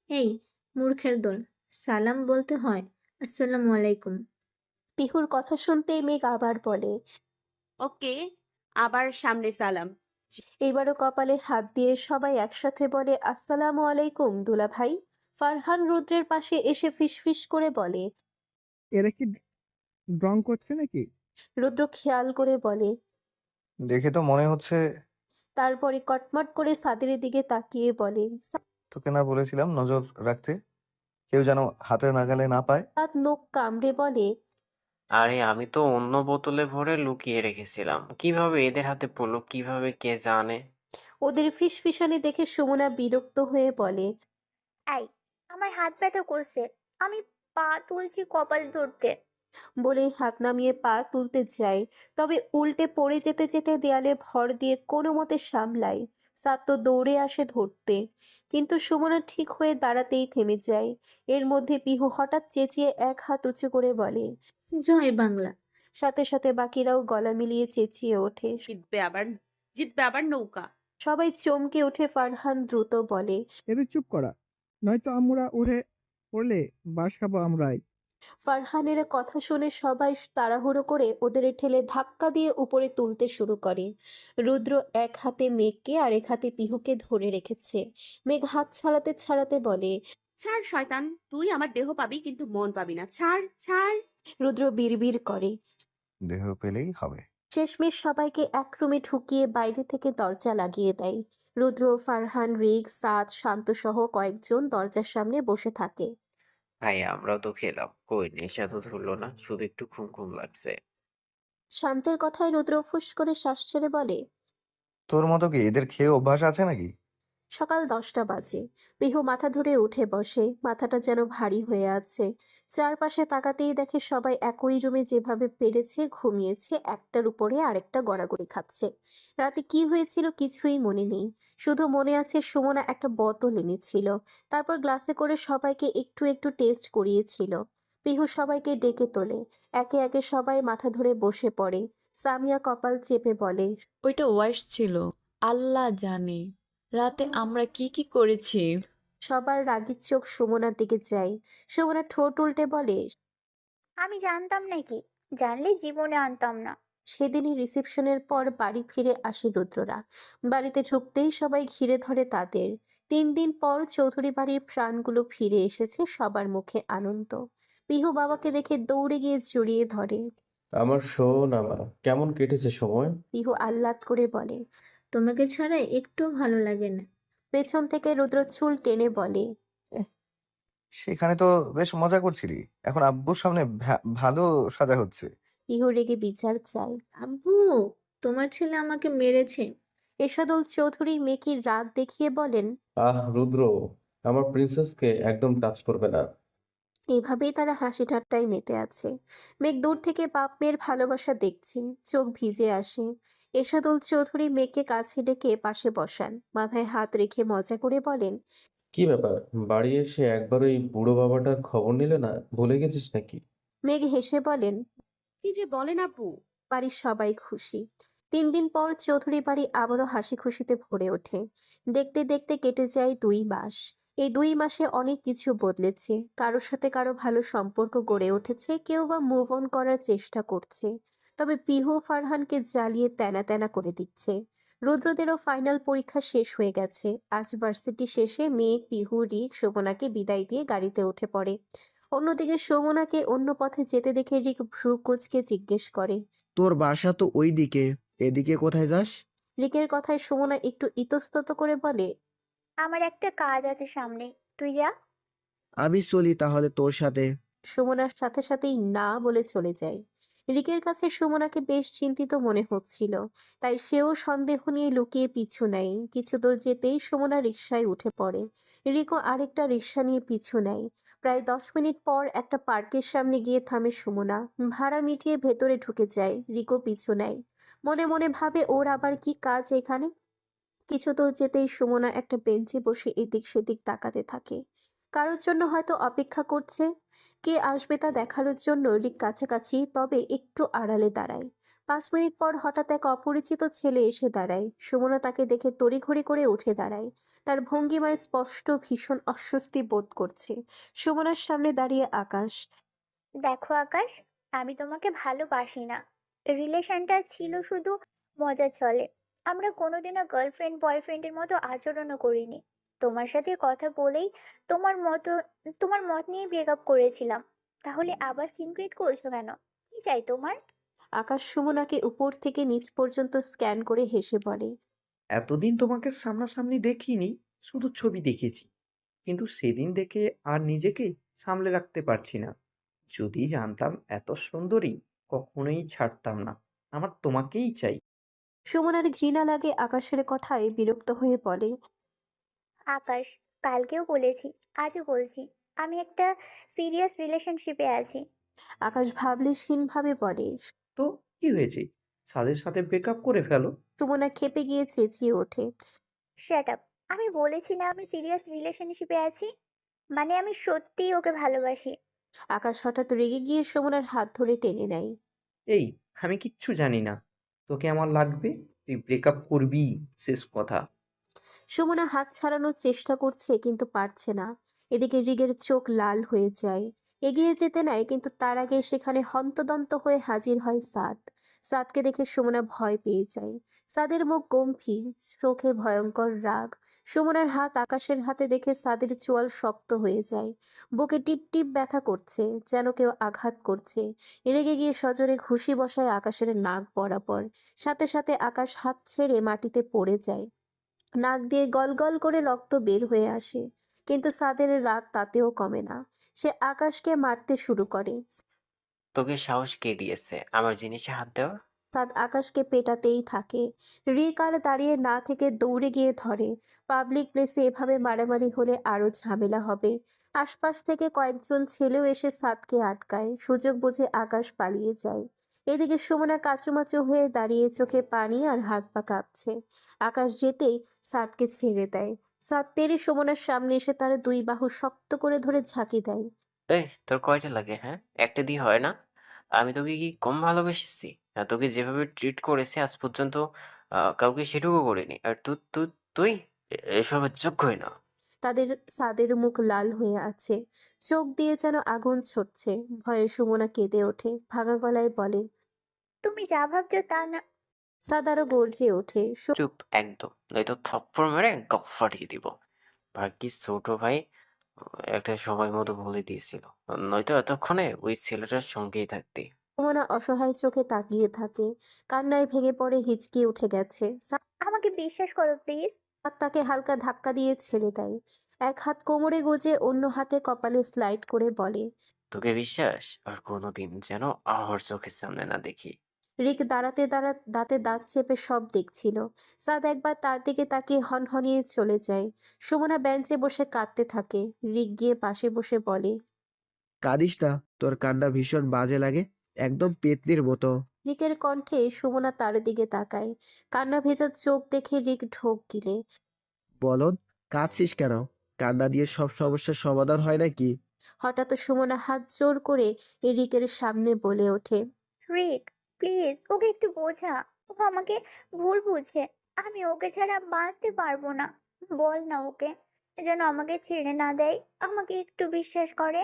এই মূর্খের দল, সালাম বলতে হয়। আসসালামু আলাইকুম। পিহুর কথা শুনতেই মেঘ আবার বলে। ওকে, আবার সামনে সালাম। এবারও কপালে হাত দিয়ে সবাই একসাথে বলে আসসালামু আলাইকুম দুলাভাই। ফারহান রুদ্রের পাশে এসে ফিসফিস করে বলে। এরা কি ড্রং করছে নাকি? রুদ্র খেয়াল করে বলে। দেখে তো মনে হচ্ছে। তারপরে কটমট করে সাদের দিকে তাকিয়ে বলে, তোকে না বলেছিলাম নজর রাখতে, কেউ যেন হাতে নাগালে না পায়। সাদ নখ কামড়ে বলে। আরে আমি তো অন্য বোতলে ভরে লুকিয়ে রেখেছিলাম, কিভাবে এদের হাতে পড়লো কিভাবে কে জানে। ওদের ফিসফিসানি দেখে সুমনা বিরক্ত হয়ে বলে। এই, আমার হাত ব্যথা করছে, আমি পা তুলছি কপাল ধরতে। বলেই হাত নামিয়ে পা তুলতে যায়, তবে উল্টে পড়ে যেতে যেতে দেয়ালে ভর দিয়ে কোনো মতে সামলায়। সাদ তো দৌড়ে আসে ধরতে, কিন্তু সুমনা ঠিক হয়ে দাঁড়াতেই থেমে যায়। এর মধ্যে পিহু হঠাৎ চেঁচিয়ে এক হাত উঁচু করে বলে। জয় বাংলা। সাথে সাথে বাকিরাও গলা মিলিয়ে চেঁচিয়ে ওঠে। জিতবে আবার নৌকা। সবাই চমকে ওঠে। ফারহান দ্রুত বলে। এদের চুপ করা, নয়তো আমরা উড়ে পড়লে বাস খাবো আমরাই। ফারহানের কথা শুনে সবাই তাড়াহুড়ো করে ওদের ঠেলে ধাক্কা দিয়ে উপরে তুলতে শুরু করে। রুদ্র এক হাতে মেঘকে আর এক হাতে পিহুকে ধরে রেখেছে। মেঘ হাত ছাড়াতে ছাড়াতে বলে। ছাড় শয়তান, তুই আমার দেহ পাবি কিন্তু মন পাবি না, ছাড় ছাড়। রুদ্র বিড়বিড় করে। দেহ পেলেই হবে। শেষমেশ সবাইকে এক রুমে ঢুকিয়ে বাইরে থেকে দরজা লাগিয়ে দেয়। রুদ্র, ফারহান, রিক, সাদ, শান্ত সহ কয়েকজন দরজার সামনে বসে থাকে। ভাই আমরাও তো খেলাম, কই নেশা তো ধরলো না, শুধু একটু ঘুম ঘুম লাগছে। শান্তের কথায় রুদ্র ফুস করে শ্বাস ছেড়ে বলে। তোর মতো কি এদের খেয়ে অভ্যাস আছে নাকি? সকাল 10টা বাজে। পিহু মাথা ধরে উঠে বসে, মাথাটা যেন ভারী হয়ে আছে। চারপাশে তাকাতেই দেখে সবাই একই রুমে যেভাবে পেরেছে ঘুমিয়েছে, একটার উপরে আরেকটা গড়াগড়ি খাচ্ছে। রাতে কি হয়েছিল কিছুই মনে নেই, শুধু মনে আছে সুমনা একটা বোতল এনেছিল, তারপর গ্লাসে করে সবাইকে একটু একটু টেস্ট করিয়েছিল। পিহু সবাইকে ডেকে তোলে। একে একে সবাই মাথা ধরে বসে পড়ে। সামিয়া কপাল চেপে বলে। ওইটা ওয়াইস ছিল, আল্লাহ জানে রাতে আমরা কি কি করেছি। সবার রাগীর চোখ সুমনার দিকে যায়। সুমনা ঠোঁট উল্টে বলে। আমি জানতাম নাকি? জানলে জীবনে আনতাম না। সেদিনই রিসেপশনের পর বাড়ি ফিরে আসে রুদ্ররা। বাড়িতে ঢুকতেই সবাই ঘিরে ধরে তাদের। 3 দিন পর চৌধুরী বাড়ির প্রাণগুলো ফিরে এসেছে, সবার মুখে আনন্দ। পিহু বাবাকে দেখে দৌড়ে গিয়ে জড়িয়ে ধরে। আমার সোনামা, কেমন কেটেছে সময়? পিহু আহ্লাদ করে বলে। তোমাকে ছাড়া একটু ভালো লাগে না। পেছন থেকে রুদ্র চুল টেনে বলে। এহ, সেখানে তো বেশ মজা করছিলি, এখন আব্বুর সামনে ভালো সাজা হচ্ছে। পিহু রেগে বিচার চায়। আব্বু, তোমার ছেলে আমাকে মেরেছে। এরশাদুল চৌধুরী মেকির রাগ দেখিয়ে বলেন। রুদ্র, আমার প্রিন্সেসকে একদম টাচ করবে না। এভাবেই তারা হাসি ঠাট্টায় মেতে আছে। মেঘ দূর থেকে বাপ মেয়ের ভালোবাসা দেখছে, চোখ ভিজে আসে। এরশাদুল চৌধুরী মেঘকে কাছে ডেকে পাশে বসান, মাথায় হাত রেখে মজা করে বলেন। কি ব্যাপার, বাড়ি এসে একবার ওই বুড়ো বাবাটার খবর নিলে না, ভুলে গেছিস নাকি? মেঘ হেসে বলেন। কি যে বলেন আপু, বাড়ির সবাই খুশি। 3 দিন পর চৌধুরী বাড়ি আবারও হাসি খুশিতে ভরে ওঠে। দেখতে দেখতে কেটে যায় 2 মাস। এই 2 মাসে অনেক কিছু বদলেছে, কারোর সাথে কারো ভালো সম্পর্ক গড়ে উঠেছে, কেউ বা মুভ অন করার চেষ্টা করছে। তবে পিহু ফারহানকে জ্বালিয়ে তেনা তেনা করে দিচ্ছে। রুদ্রদেরও ফাইনাল পরীক্ষা শেষ হয়ে গেছে। আজ ভার্সিটি শেষে মেয়ে, পিহু, রিক শোভনাকে বিদায় দিয়ে গাড়িতে উঠে পড়ে। অন্যদিকে শোভনাকে অন্য পথে যেতে দেখে রিক ভ্রু কুঁচকে জিজ্ঞেস করে। তোর বাসা তো ওই দিকে, এদিকে কোথায় যাস? রিকের কথায় শোভনা একটু ইতস্তত করে বলে, আমার একটা কাজ আছে সামনে, তুই যা। আমি চলি তাহলে তোর সাথে। সুমনার সাথে সাথেই না বলে চলে যায়। রিকের কাছে সুমনাকে বেশ চিন্তিত মনে হচ্ছিল, তাই সেও সন্দেহ নিয়ে লুকিয়ে পিছু নেয়। কিছু দূর যেতেই সুমনা রিকশায় উঠে পড়ে। রিকও আরেকটা রিকশা নিয়ে পিছু নেয়। প্রায় 10 মিনিট পর একটা পার্কের সামনে গিয়ে থামে সুমনা। ভাড়া মিটিয়ে ভেতরে ঢুকে যায়। রিকও পিছু নেয়। মনে মনে ভাবে ওর আবার কি কাজ এখানে। কিছু দূর যেতেই সুমনা একটা বেঞ্চে বসে এদিক সেদিক তাকাতে থাকে। কারোর জন্য হয়তো অপেক্ষা করছে। কে আসবে তা দেখার জন্য রিক কাছাকাছি, তবে একটু আড়ালে দাঁড়ায়। 5 মিনিট পর হঠাৎ এক অপরিচিত ছেলে এসে দাঁড়ায়। সুমনা তাকে দেখে তড়িঘড়ি করে উঠে দাঁড়ায়। তার ভঙ্গিমায় স্পষ্ট ভীষণ অস্বস্তি বোধ করছে। সুমনার সামনে দাঁড়িয়ে আকাশ। দেখো আকাশ, আমি তোমাকে ভালোবাসি না। রিলেশনটা ছিল শুধু মজা চলে। আমরা কোনোদিনও গার্লফ্রেন্ড বয়ফ্রেন্ডের মতো আচরণও করিনি। তোমার সাথে কথা বলেই তোমার মতো তোমার মত নিয়ে ব্রেকআপ করেছিলাম। তাহলে আবার সিনক্রেট করছো কেন? কি চাই তোমার? আকাশ সুমনাকে উপর থেকে নিচ পর্যন্ত স্ক্যান করে হেসে বলে, এতদিন তোমাকে সামনাসামনি দেখিনি, শুধু ছবি দেখেছি। কিন্তু সেদিন দেখে আর নিজেকে সামলে রাখতে পারছি না। যদি জানতাম এত সুন্দরী, কখনোই ছাড়তাম না। আমার তোমাকেই চাই। সুমনার ঘৃণা লাগে আকাশের কথায় বিরক্ত হয়ে বলে, আকাশ, কালকেও বলেছি, আজও বলছি, আমি একটা সিরিয়াস রিলেশনশিপে আছি। আকাশ ভাবলেশহীনভাবে বলে। তো কি হয়েছে? সাদের সাথে ব্রেকআপ করে ফেলো। সুমনা ক্ষেপে গিয়ে চেঁচিয়ে ওঠে। Shut up! আমি বলেছি না আমি সিরিয়াস রিলেশনশিপে আছি। মানে আমি সত্যিই ওকে ভালোবাসি। আকাশ হঠাৎ রেগে গিয়ে সুমনার হাত ধরে টেনে নেয়। এই, আমি কিচ্ছু জানি না। তোকে আমার লাগবে, তুই ব্রেকআপ করবি, শেষ কথা। সুমনা হাত ছাড়ানোর চেষ্টা করছে কিন্তু পারছে না। এদিকে রিগের চোখ লাল হয়ে যায়। এগিয়ে যেতে নেয়, কিন্তু তার আগে সেখানে হন্তদন্ত হয়ে হাজির হয় সাদ। সাদকে দেখে সুমনা ভয় পেয়ে যায়। সাদের মুখ গম্ভীর, চোখে ভয়ঙ্কর রাগ। সুমনার হাত আকাশের হাতে দেখে সাদের চোয়াল শক্ত হয়ে যায়। বুকে টিপ টিপ ব্যথা করছে, যেন কেউ আঘাত করছে। রেগে গিয়ে সজোরে ঘুষি বসায় আকাশের নাক বরাবর। সাথে সাথে আকাশ হাত ছেড়ে মাটিতে পড়ে যায়। নাক দিয়ে গলগল করে রক্ত বের হয়ে আসে। কিন্তু সাদের রাগ তাতেও কমে না। সে আকাশকে মারতে শুরু করে। তোকে সাহস কে দিয়েছে আমার জিনিসে হাত দেওয়ার? সাদ আকাশকে পেটাতেই থাকে। রিক আর দাঁড়িয়ে না থেকে দৌড়ে গিয়ে ধরে। পাবলিক প্লেসে এভাবে মারামারি হলে আরো ঝামেলা হবে। আশপাশ থেকে কয়েকজন ছেলেও এসে সাদকে আটকায়। সুযোগ বুঝে আকাশ পালিয়ে যায়। এদিকে সুমনা কাচুমাচু হয়ে দাঁড়িয়ে, চোখে পানি আর হাত পা কাঁপছে। আকাশ যেতেই সাদকে ছেড়ে দেয়। সাদ তেড়ে সুমনার সামনে এসে তার 2 বাহু শক্ত করে ধরে ঝাঁকি দেয়। এই, তোর কয়টা লাগে? হ্যাঁ, একটা দিয়ে হয় না? আমি তোকে কি কম ভালোবেসেছি? তোকে যেভাবে ট্রিট করেছি আজ পর্যন্ত কাউকে সেটুকু করিনি। আর তুই এসবের যোগ্যই না। তাদের সাদের মুখ লাল হয়ে আছে, চোখ দিয়ে যেন আগুন ছড়ছে। ভয়ে সুমনা কেঁদে ওঠে, ভাঙা গলায় বলে। তুমি যা ভাবছো তা না। সাদ আরো গর্জে ওঠে। চুপ একদম, নয়তো থাপ্পড় মেরে গলা ফাটিয়ে দিব। ভাগ্যিস ছোট ভাই একটা সময় মতো বলে দিয়েছিল, নয়তো এতক্ষণে ওই ছেলেটার সঙ্গেই থাকতি। সুমনা অসহায় চোখে তাকিয়ে থাকে। কান্নায় ভেঙে পড়ে, হিচকি উঠে গেছে। সাদ আমাকে বিশ্বাস করো প্লিজ। তাকে হালকা ধাক্কা দিয়ে ছেড়ে দেয়। এক হাত কোমরে গুজে অন্য হাতে কপালে স্লাইড করে বলে। তোকে বিশ্বাস আর কোনোদিন যেন আমার চোখের সামনে না দেখি। রিক দাঁড়াতে দাঁতে দাঁত চেপে সব দেখছিল। সাদ একবার তার দিকে তাকিয়ে হনহনিয়ে চলে যায়। সুমনা বেঞ্চে বসে কাঁদতে থাকে। রিক গিয়ে পাশে বসে বলে। কাঁদিস না, তোর কান্না ভীষণ বাজে লাগে, একদম পেতনির মতো। রিকের কণ্ঠে সুমনা তার দিকে তাকায়। কান্না ভেজা চোখ দেখে রিক ঢোক গিলে। বলদ, কাঁদছিস কেন? কান্না দিয়ে সব সমস্যার সমাধান হয় নাকি? হঠাৎ সুমনা হাত জোর করে রিকের সামনে বলে ওঠে। রিক, প্লিজ ওকে একটু বোঝা। ও আমাকে ভুল বুঝছে। আমি ওকে ছাড়া বাঁচতে পারবো না। বল না ওকে যেন আমাকে ছেড়ে না দেয়, আমাকে একটু বিশ্বাস করে।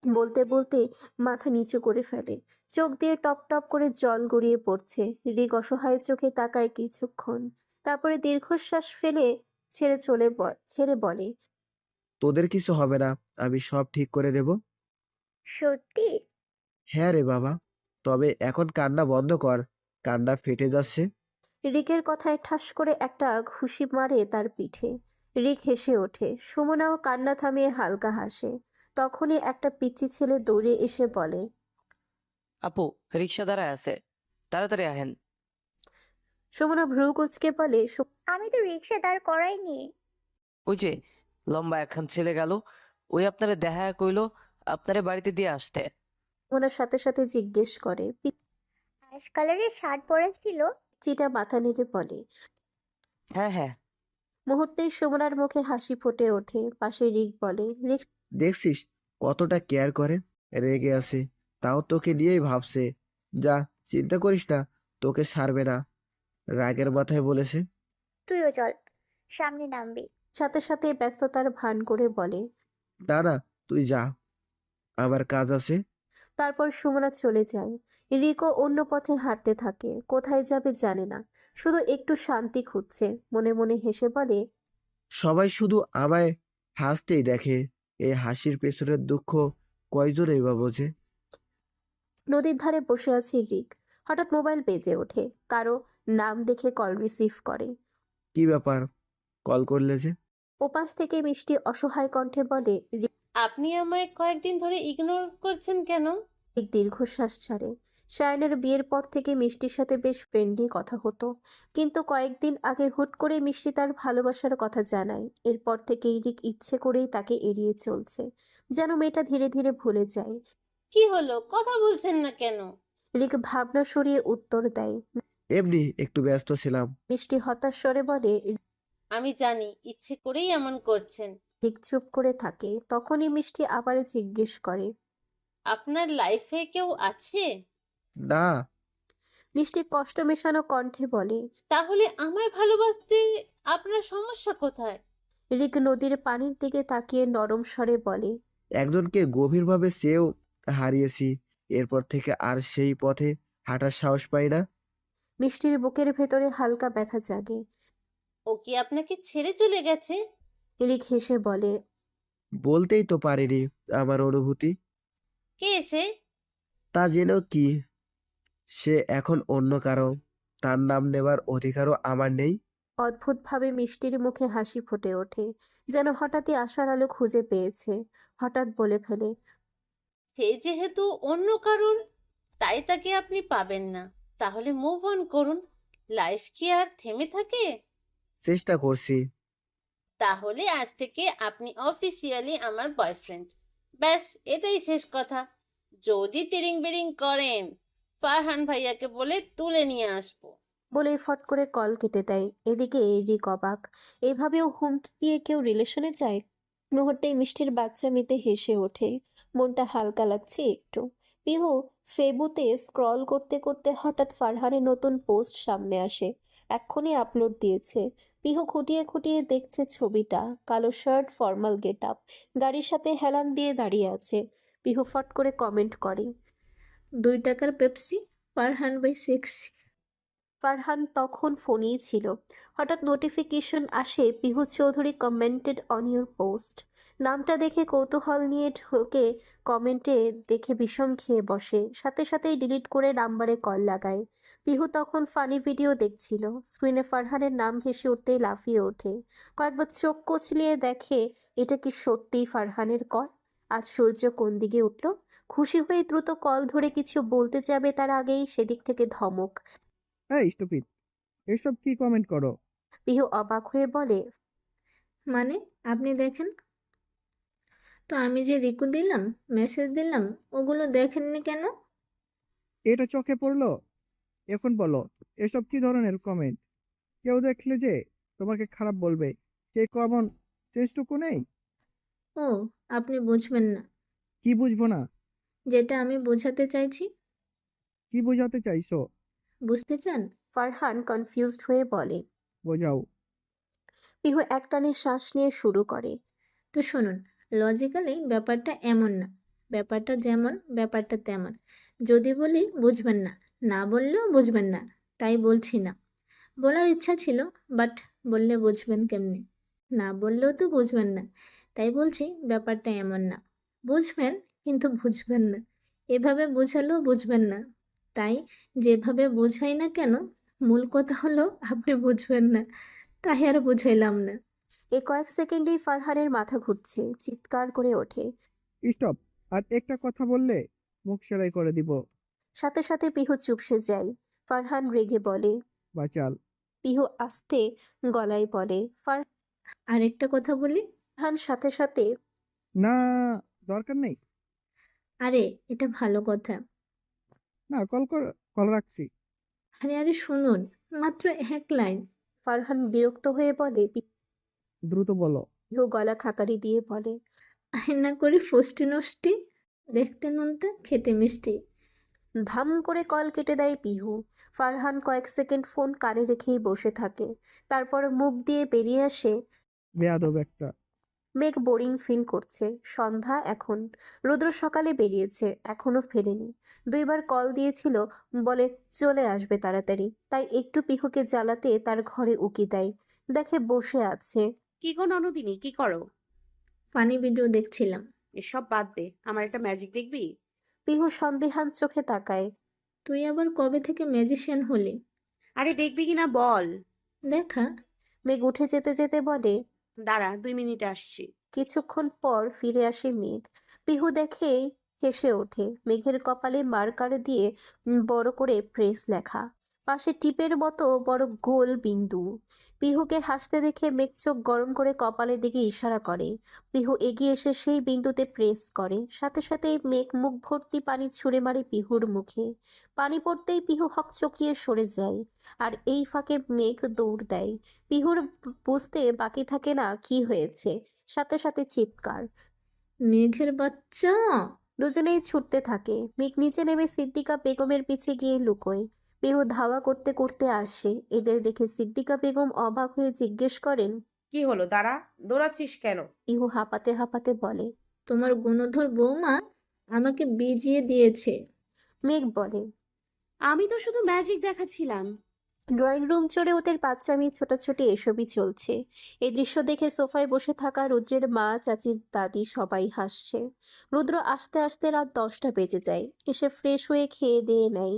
বলতে বলতে মাথা নিচু করে ফেলে, চোখ দিয়ে টপ টপ করে জল গড়িয়ে পড়ছে। রিক অসহায় চোখে তাকায় কিছুক্ষণ, তারপরে দীর্ঘশ্বাস ফেলে ছেড়ে বলে, তোদের কিছু হবে না, আমি সব ঠিক করে দেব। সত্যি? হ্যাঁ রে বাবা, তবে এখন কান্না বন্ধ কর, কান্না ফেটে যাচ্ছে। রিকের কথায় ঠাস করে একটা ঘুষি মারে তার পিঠে। রিক হেসে ওঠে, সুমনাও কান্না থামিয়ে হালকা হাসে। তখনই একটা পিচ্চি ছেলে দৌড়ে এসে বলে, আপু, রিক্সা দাঁড়ায় আছে, তাড়াতাড়ি আহেন। সুমনা ভ্রু কুঁচকে বলে, আমি তো রিক্সা দাঁড় করাইনি। ওই যে লম্বা একখান ছেলে গেল, ওই আপনারে দেখা কইলো আপনারে বাড়িতে দিয়ে আসতে। সুমনার সাথে সাথে জিজ্ঞেস করে। অ্যাশ কালারের শার্ট পরা ছিল। পিচ্চিটা মাথা নেড়ে বলে। হ্যাঁ হ্যাঁ। মুহূর্তেই সুমনার মুখে হাসি ফুটে ওঠে। পাশে রিক বলে, রিক দেখছিস কতটা কেয়ার করে, রেগে আছে তাও তোকে নিয়েই ভাবছে। যা, চিন্তা করিস না, তোকে ছাড়বে না, রাগের মাথায় বলেছে। তুইও চল, সামনে নামবি। সাথে সাথে ব্যস্ততার ভান করে বলে। না না, তুই যা, আমার কাজ আছে। তারপর সুমনা চলে যায়। রিকো অন্য পথে হাঁটতে থাকে, কোথায় যাবে জানে না, শুধু একটু শান্তি খুঁজছে। মনে মনে হেসে বলে, সবাই শুধু আমায় হাসতেই দেখে, এই হাসির পেছনের দুঃখ কয়জনই বা বোঝে। নদীর ধারে বসে আছে রিক। হঠাৎ মোবাইল বেজে ওঠে, কারো নাম দেখে কল রিসিভ করে। কি ব্যাপার, কল করলে যে? ওপাশ থেকে মিষ্টি অসহায় কণ্ঠে বলে, আপনি আমায় কয়েকদিন ধরে ইগনোর করছেন কেন? রিক দীর্ঘশ্বাস ছাড়ে। শায়নের বিয়ের পর থেকে মিষ্টির সাথে বেশ ফ্রেন্ডলি কথা হতো, কিন্তু কয়েকদিন আগে হুট করে মিষ্টি তার ভালোবাসার কথা জানায়। এরপর থেকেই রিক ইচ্ছে করেই তাকে এড়িয়ে চলছে, যেন মেয়েটা ধীরে ধীরে ভুলে যায়। কি হলো, কথা বলছেন না কেন? রিক ভাবনা সরিয়ে উত্তর দেয়। এমনি একটু ব্যস্ত ছিলাম। মিষ্টি হতাশ স্বরে বলে। আমি জানি ইচ্ছে করেই এমন করছেন। রিক চুপ করে থাকে। তখনই মিষ্টি আবার জিজ্ঞেস করে, আপনার লাইফে কেউ আছে? না। মিষ্টি কষ্ট মেশানো কণ্ঠে বলে। তাহলে আমায় ভালোবাসতে আপনার সমস্যা কোথায়? রিক নদীর পানির দিকে তাকিয়ে নরম স্বরে বলে, একজনকে গভীরভাবে চেয়েও হারিয়েছি, এরপর থেকে আর সেই পথে হাঁটার সাহস পাই না। মিষ্টির বুকের ভেতরে হালকা ব্যথা জাগে। ও কি আপনাকে ছেড়ে চলে গেছে? রিক হেসে বলে, বলতেই তো পারিনি আমার অনুভূতি। কে সে? তা জেনেও কি, সে এখন অন্য কারো, তার নাম নেবার অধিকারও আমার নেই। অদ্ভুতভাবে মিষ্টির মুখে হাসি ফুটে ওঠে, যেন হঠাৎই আশার আলো খুঁজে পেয়েছে। হঠাৎ বলে ফেলে, সে যেহেতু অন্য কারোর, তাই তাকে আপনি পাবেন না। তাহলে মুভ অন করুন। লাইফ কি আর থেমে থাকে? চেষ্টা করছি। তাহলে আজ থেকে আপনি অফিসিয়ালি আমার বয়ফ্রেন্ড। ব্যাস, এটাই শেষ কথা। যদি তিরিং বিরিং করেন, ফারহান ভাইয়াকে বলে তুলে নিয়ে আসবো। বলেই ফট করে কল কেটে দেয়। এদিকে রিক অবাক, এভাবেও হুমকি দিয়ে কেউ রিলেশনে যায়। মুহূর্তেই মিষ্টির বাচ্চা মেতে হেসে ওঠে, মনটা হালকা লাগছে একটু। পিহু ফেবুতে স্ক্রল করতে করতে হঠাৎ ফারহানের নতুন পোস্ট সামনে আসে। এক্ষুনি আপলোড দিয়েছে। পিহু খুঁটিয়ে খুঁটিয়ে দেখছে ছবিটা। কালো শার্ট, ফর্মাল গেট আপ, গাড়ির সাথে হেলান দিয়ে দাঁড়িয়ে আছে। পিহু ফট করে কমেন্ট করে, 2 টাকার পেপসি, ফারহান ভাই সেক্সি। ফারহান তখন ফোনেই ছিল। হঠাৎ নোটিফিকেশন আসে, Pihu Chowdhury commented on your post. নামটা দেখে কৌতূহল নিয়ে ঢোকে কমেন্টে, দেখে বিষম খেয়ে বসে। সাথে সাথেই ডিলিট করে নাম্বারে কল লাগায়। পিহু তখন ফানি ভিডিও দেখছিল। স্ক্রিনে ফারহানের নাম ভেসে উঠতেই লাফিয়ে ওঠে। কয়েকবার চোখ কচলিয়ে দেখে এটা কি সত্যিই ফারহানের কল। আজ সূর্য কোন দিকে উঠল। খুশি হয়ে দ্রুত কল ধরে কিছু বলতে যাবে তার আগেই সেদিক থেকে ধমক। এই স্টুপিড, এসব কি কমেন্ট করো? পিহু অবাক হয়ে বলে, মানে আপনি দেখেন তো, আমি যে রিকু দিলাম, মেসেজ দিলাম, ওগুলো দেখেননি কেন? এটা চোখে পড়লো? এখন বলো, এসব কি ধরনের কমেন্ট? কেউ দেখলে যে তোমাকে খারাপ বলবে, সেই কমন সেন্সটুকু নেই? ও, আপনি বুঝবেন না কি বুঝবো না? যেটা আমি বোঝাতে চাইছি। কি বোঝাতে চাইছো? বুঝতে চান? ফারহান কনফিউজড হয়ে বলে। বোঝাও। পিহু একটানে শ্বাস নিয়ে শুরু করে। তো শুনুন, লজিক্যালি ব্যাপারটা এমন না। ব্যাপারটা যেমন ব্যাপারটা তেমন। যদি বলি বুঝবেন না, না বললেও বুঝবেন না, তাই বলছি না। বলার ইচ্ছা ছিল, বাট বললে বুঝবেন কেমনে? না বললেও তো বুঝবেন না, তাই বলছি ব্যাপারটা এমন না। বুঝবেন কিন্তু বুঝবেন না। এভাবে বোঝালেও বুঝবেন না। তাই যেভাবে বোঝাই না কেন, মূল কথা হলো আপনি বুঝবেন না, তাই আর বুঝাইলাম না। এই কয়েক সেকেন্ডেই ফারহানের মাথা ঘুরছে, চিৎকার করে ওঠে। স্টপ। আর একটা কথা বললে মুখ সেলাই করে দিব। সাথে সাথে পিহু চুপসে যায়। ফারহান রেগে বলে। বাচাল। পিহু আস্তে গলায় বলে। আরেকটা কথা বলি। ফারহান সাথে সাথে। না, দরকার নেই। আরে এটা ভালো কথা। না, কল রাখছি। আরে আরে শুনুন, মাত্র এক লাইন। ফারহান বিরক্ত হয়ে বলে। দ্রুত বলো। পিহু গলা খাকারি দিয়ে বলে। আয়না করে ফষ্টি নষ্টি, দেখতে নোনতা খেতে মিষ্টি। ধাম করে কল কেটে দেয় পিহু। ফারহান কয়েক সেকেন্ড ফোন কানে রেখেই বসে থাকে, তারপর মুখ দিয়ে বেরিয়ে আসে। বেয়াদব একটা। মেঘ বোরিং ফিল করছে। সন্ধ্যা এখন। রুদ্র সকালে বেরিয়েছে, এখনো ফেরেনি। 2বার কল দিয়েছিল, বলে চলে আসবে তাড়াতাড়ি। তাই একটু পিহুকে জ্বালাতে তার ঘরে উকি দেয়। দেখে বসে আছে। কি গো ননদিনী, কি করো? ফানি ভিডিও দেখছিলাম। এসব বাদ দে, আমার একটা ম্যাজিক দেখবি? পিহু সন্দিহান চোখে তাকায়। তুই আবার কবে থেকে ম্যাজিশিয়ান হলি? আরে দেখবি কিনা বল। দেখা। মেঘ উঠে যেতে যেতে বলে। দাঁড়া, 2 মিনিটে আসছি। কিছুক্ষণ পর ফিরে আসে মেঘ। পিহু দেখেই হেসে ওঠে। মেঘের কপালে মার্কার দিয়ে বড় করে প্রেস লেখা, পাশে টিপের মতো বড় গোল বিন্দু। পিহুকে হাসতে দেখে মেঘ চোখ গরম করে কপালের দিকে ইশারা করে। পিহু এগিয়ে এসে সেই বিন্দুতে প্রেস করে। সাথে সাথে মেঘ মুখ ভর্তি পানি ছুঁড়ে মারে পিহুর মুখে। পানি পড়তেই পিহু হকচকিয়ে সরে যায়। আর এই ফাঁকে মেঘ দৌড় দেয়। পিহুর বুঝতে বাকি থাকে না কি হয়েছে। সাথে সাথে চিৎকার। মেঘের বাচ্চা। দুজনেই ছুটতে থাকে। মেঘ নিচে নেমে সিদ্দিকা বেগমের পিছে গিয়ে লুকোয়। পিহু ধাওয়া করতে করতে আসে। এদের দেখে সিদ্দিকা বেগম অবাক হয়ে জিজ্ঞেস করেন। কি হলো, দাঁড়া, দৌড়াচ্ছিস কেন? পিহু হাঁপাতে হাঁপাতে বলে। তোমার গুণধর বৌমা আমাকে বিজিয়ে দিয়েছে। মেঘ বলে। আমি তো শুধু ম্যাজিক দেখাচ্ছিলাম। ড্রয়িং রুম চড়ে ওদের বাচ্চামি ছোটাছুটি এসবই চলছে। এই দৃশ্য দেখে সোফায় বসে থাকা রুদ্রের মা, চাচি, দাদি সবাই হাসছে। রুদ্র আসতে আসতে রাত 10টা বেজে যায়। এসে ফ্রেশ হয়ে খেয়ে দিয়ে নেয়।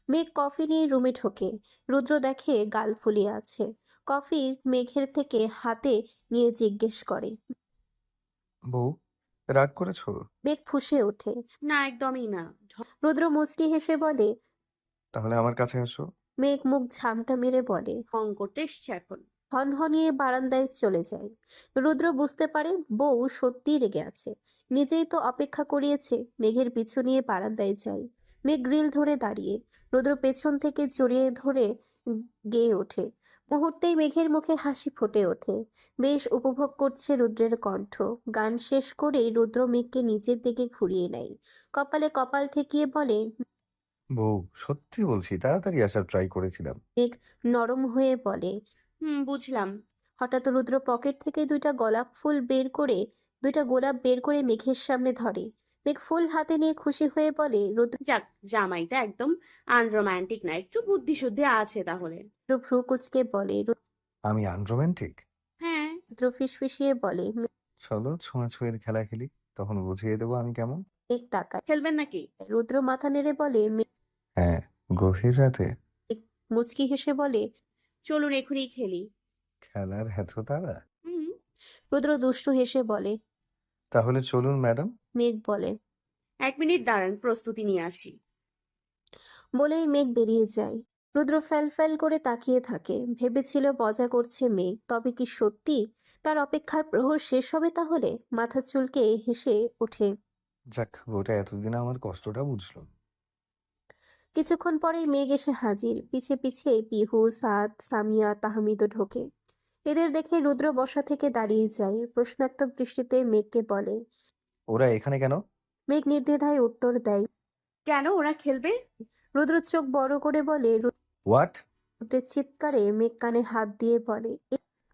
মেঘ কফি নিয়ে রুমে ঢোকে। রুদ্র দেখে গাল ফুলিয়ে আছে। কফি মেঘের থেকে হাতে নিয়ে জিজ্ঞেস করে। বউ, রাগ করেছো? মেঘ ফুঁসে ওঠে। না, একদমই না। রুদ্র মুচকি হেসে বলে। তাহলে আমার কাছে আসো। মেঘ মুখ ঝামটা মেরে বলে। ঢং করতে এসছে এখন। হনহনিয়ে বারান্দায় চলে যায়। রুদ্র বুঝতে পারে বউ সত্যিই রেগে আছে। নিজেই তো অপেক্ষা করিয়েছে। মেঘের পিছু নিয়ে বারান্দায় যায়। মেঘ গ্রিল ধরে দাঁড়িয়ে। রুদ্র পেছন থেকে জড়িয়ে ধরে গেয়ে ওঠে। মুহূর্তেই মেঘের মুখে হাসি ফুটে ওঠে। বেশ উপভোগ করছে রুদ্রের কণ্ঠ। গান শেষ করেই রুদ্র মেঘকে নিচের দিকে ঘুরিয়ে নেয়। কপালে কপাল ঠেকিয়ে বলে। বউ, সত্যি বলছি, তাড়াতাড়ি আসার ট্রাই করেছিলাম। মেঘ নরম হয়ে বলে। বুঝলাম। হঠাৎ রুদ্র পকেট থেকে দুইটা গোলাপ বের করে মেঘের সামনে ধরে। মেঘ ফুল হাতে নিয়ে খুশি হয়ে বলে। যাক, জামাইটা একদম আনরোম্যান্টিক না, একটু বুদ্ধি শুদ্ধি আছে তাহলে। রুদ্র ভ্রু কুঁচকে বলে। আমি আনরোম্যান্টিক? হ্যাঁ। রুদ্র ফিসফিসিয়ে বলে। চলো ছোঁয়াছুঁয়ের খেলা খেলি, তখন বুঝিয়ে দেবো আমি কেমন। মেঘ তাকায়। খেলবেন নাকি? রুদ্র মাথা নেড়ে বলে। হ্যাঁ, গভীর রাতে। মুচকি হেসে বলে। চলুন এখনই খেলি। খেলার এত তাড়া? রুদ্র দুষ্টু হেসে বলে। তাহলে চলুন ম্যাডাম। মেঘ বলে। 1 মিনিট দাঁড়ান, প্রস্তুতি নিয়ে আসি। বলেই মেঘ বেরিয়ে যায়। রুদ্র ফ্যাল করে তাকিয়ে থাকে। ভেবেছিল মজা করছে মেঘ, তবে কি সত্যি? তার অপেক্ষার প্রহর শেষ হবে তাহলে? মাথা চুলকে হেসে ওঠে। যাক, বউটা এতদিন আমার কষ্টটা বুঝলো। কিছুক্ষণ পরেই মেঘ এসে হাজির। পিছে পিছে পিহু, সাদ, সামিয়া, তাহমিদও ঢোকে। এদের দেখে রুদ্র বসা থেকে দাঁড়িয়ে যায়। প্রশ্নাত্মক দৃষ্টিতে মেঘকে বলে। ওরা এখানে কেন? মেঘ নির্দ্বিধায় উত্তর দেয়। কেন ওরা খেলবে? রুদ্র চোখ বড় করে বলে। হোয়াট? রুদ্রের চিৎকারে মেঘ কানে হাত দিয়ে বলে।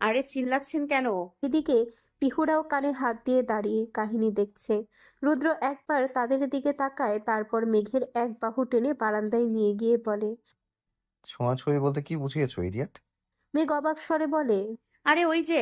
আরে চিল্লাচ্ছেন কেন? এদিকে পিহুরাও কানে হাত দিয়ে দাঁড়িয়ে কাহিনী দেখছে। রুদ্র একবার তাদের দিকে তাকায়, তারপর মেঘের এক বাহু টেনে বারান্দায় নিয়ে গিয়ে বলে। ছোঁয়াছুঁয়ি বলতে কি বুঝিয়েছো, ইডিয়েট? মেঘ অবাক স্বরে বলে। আরে ওই যে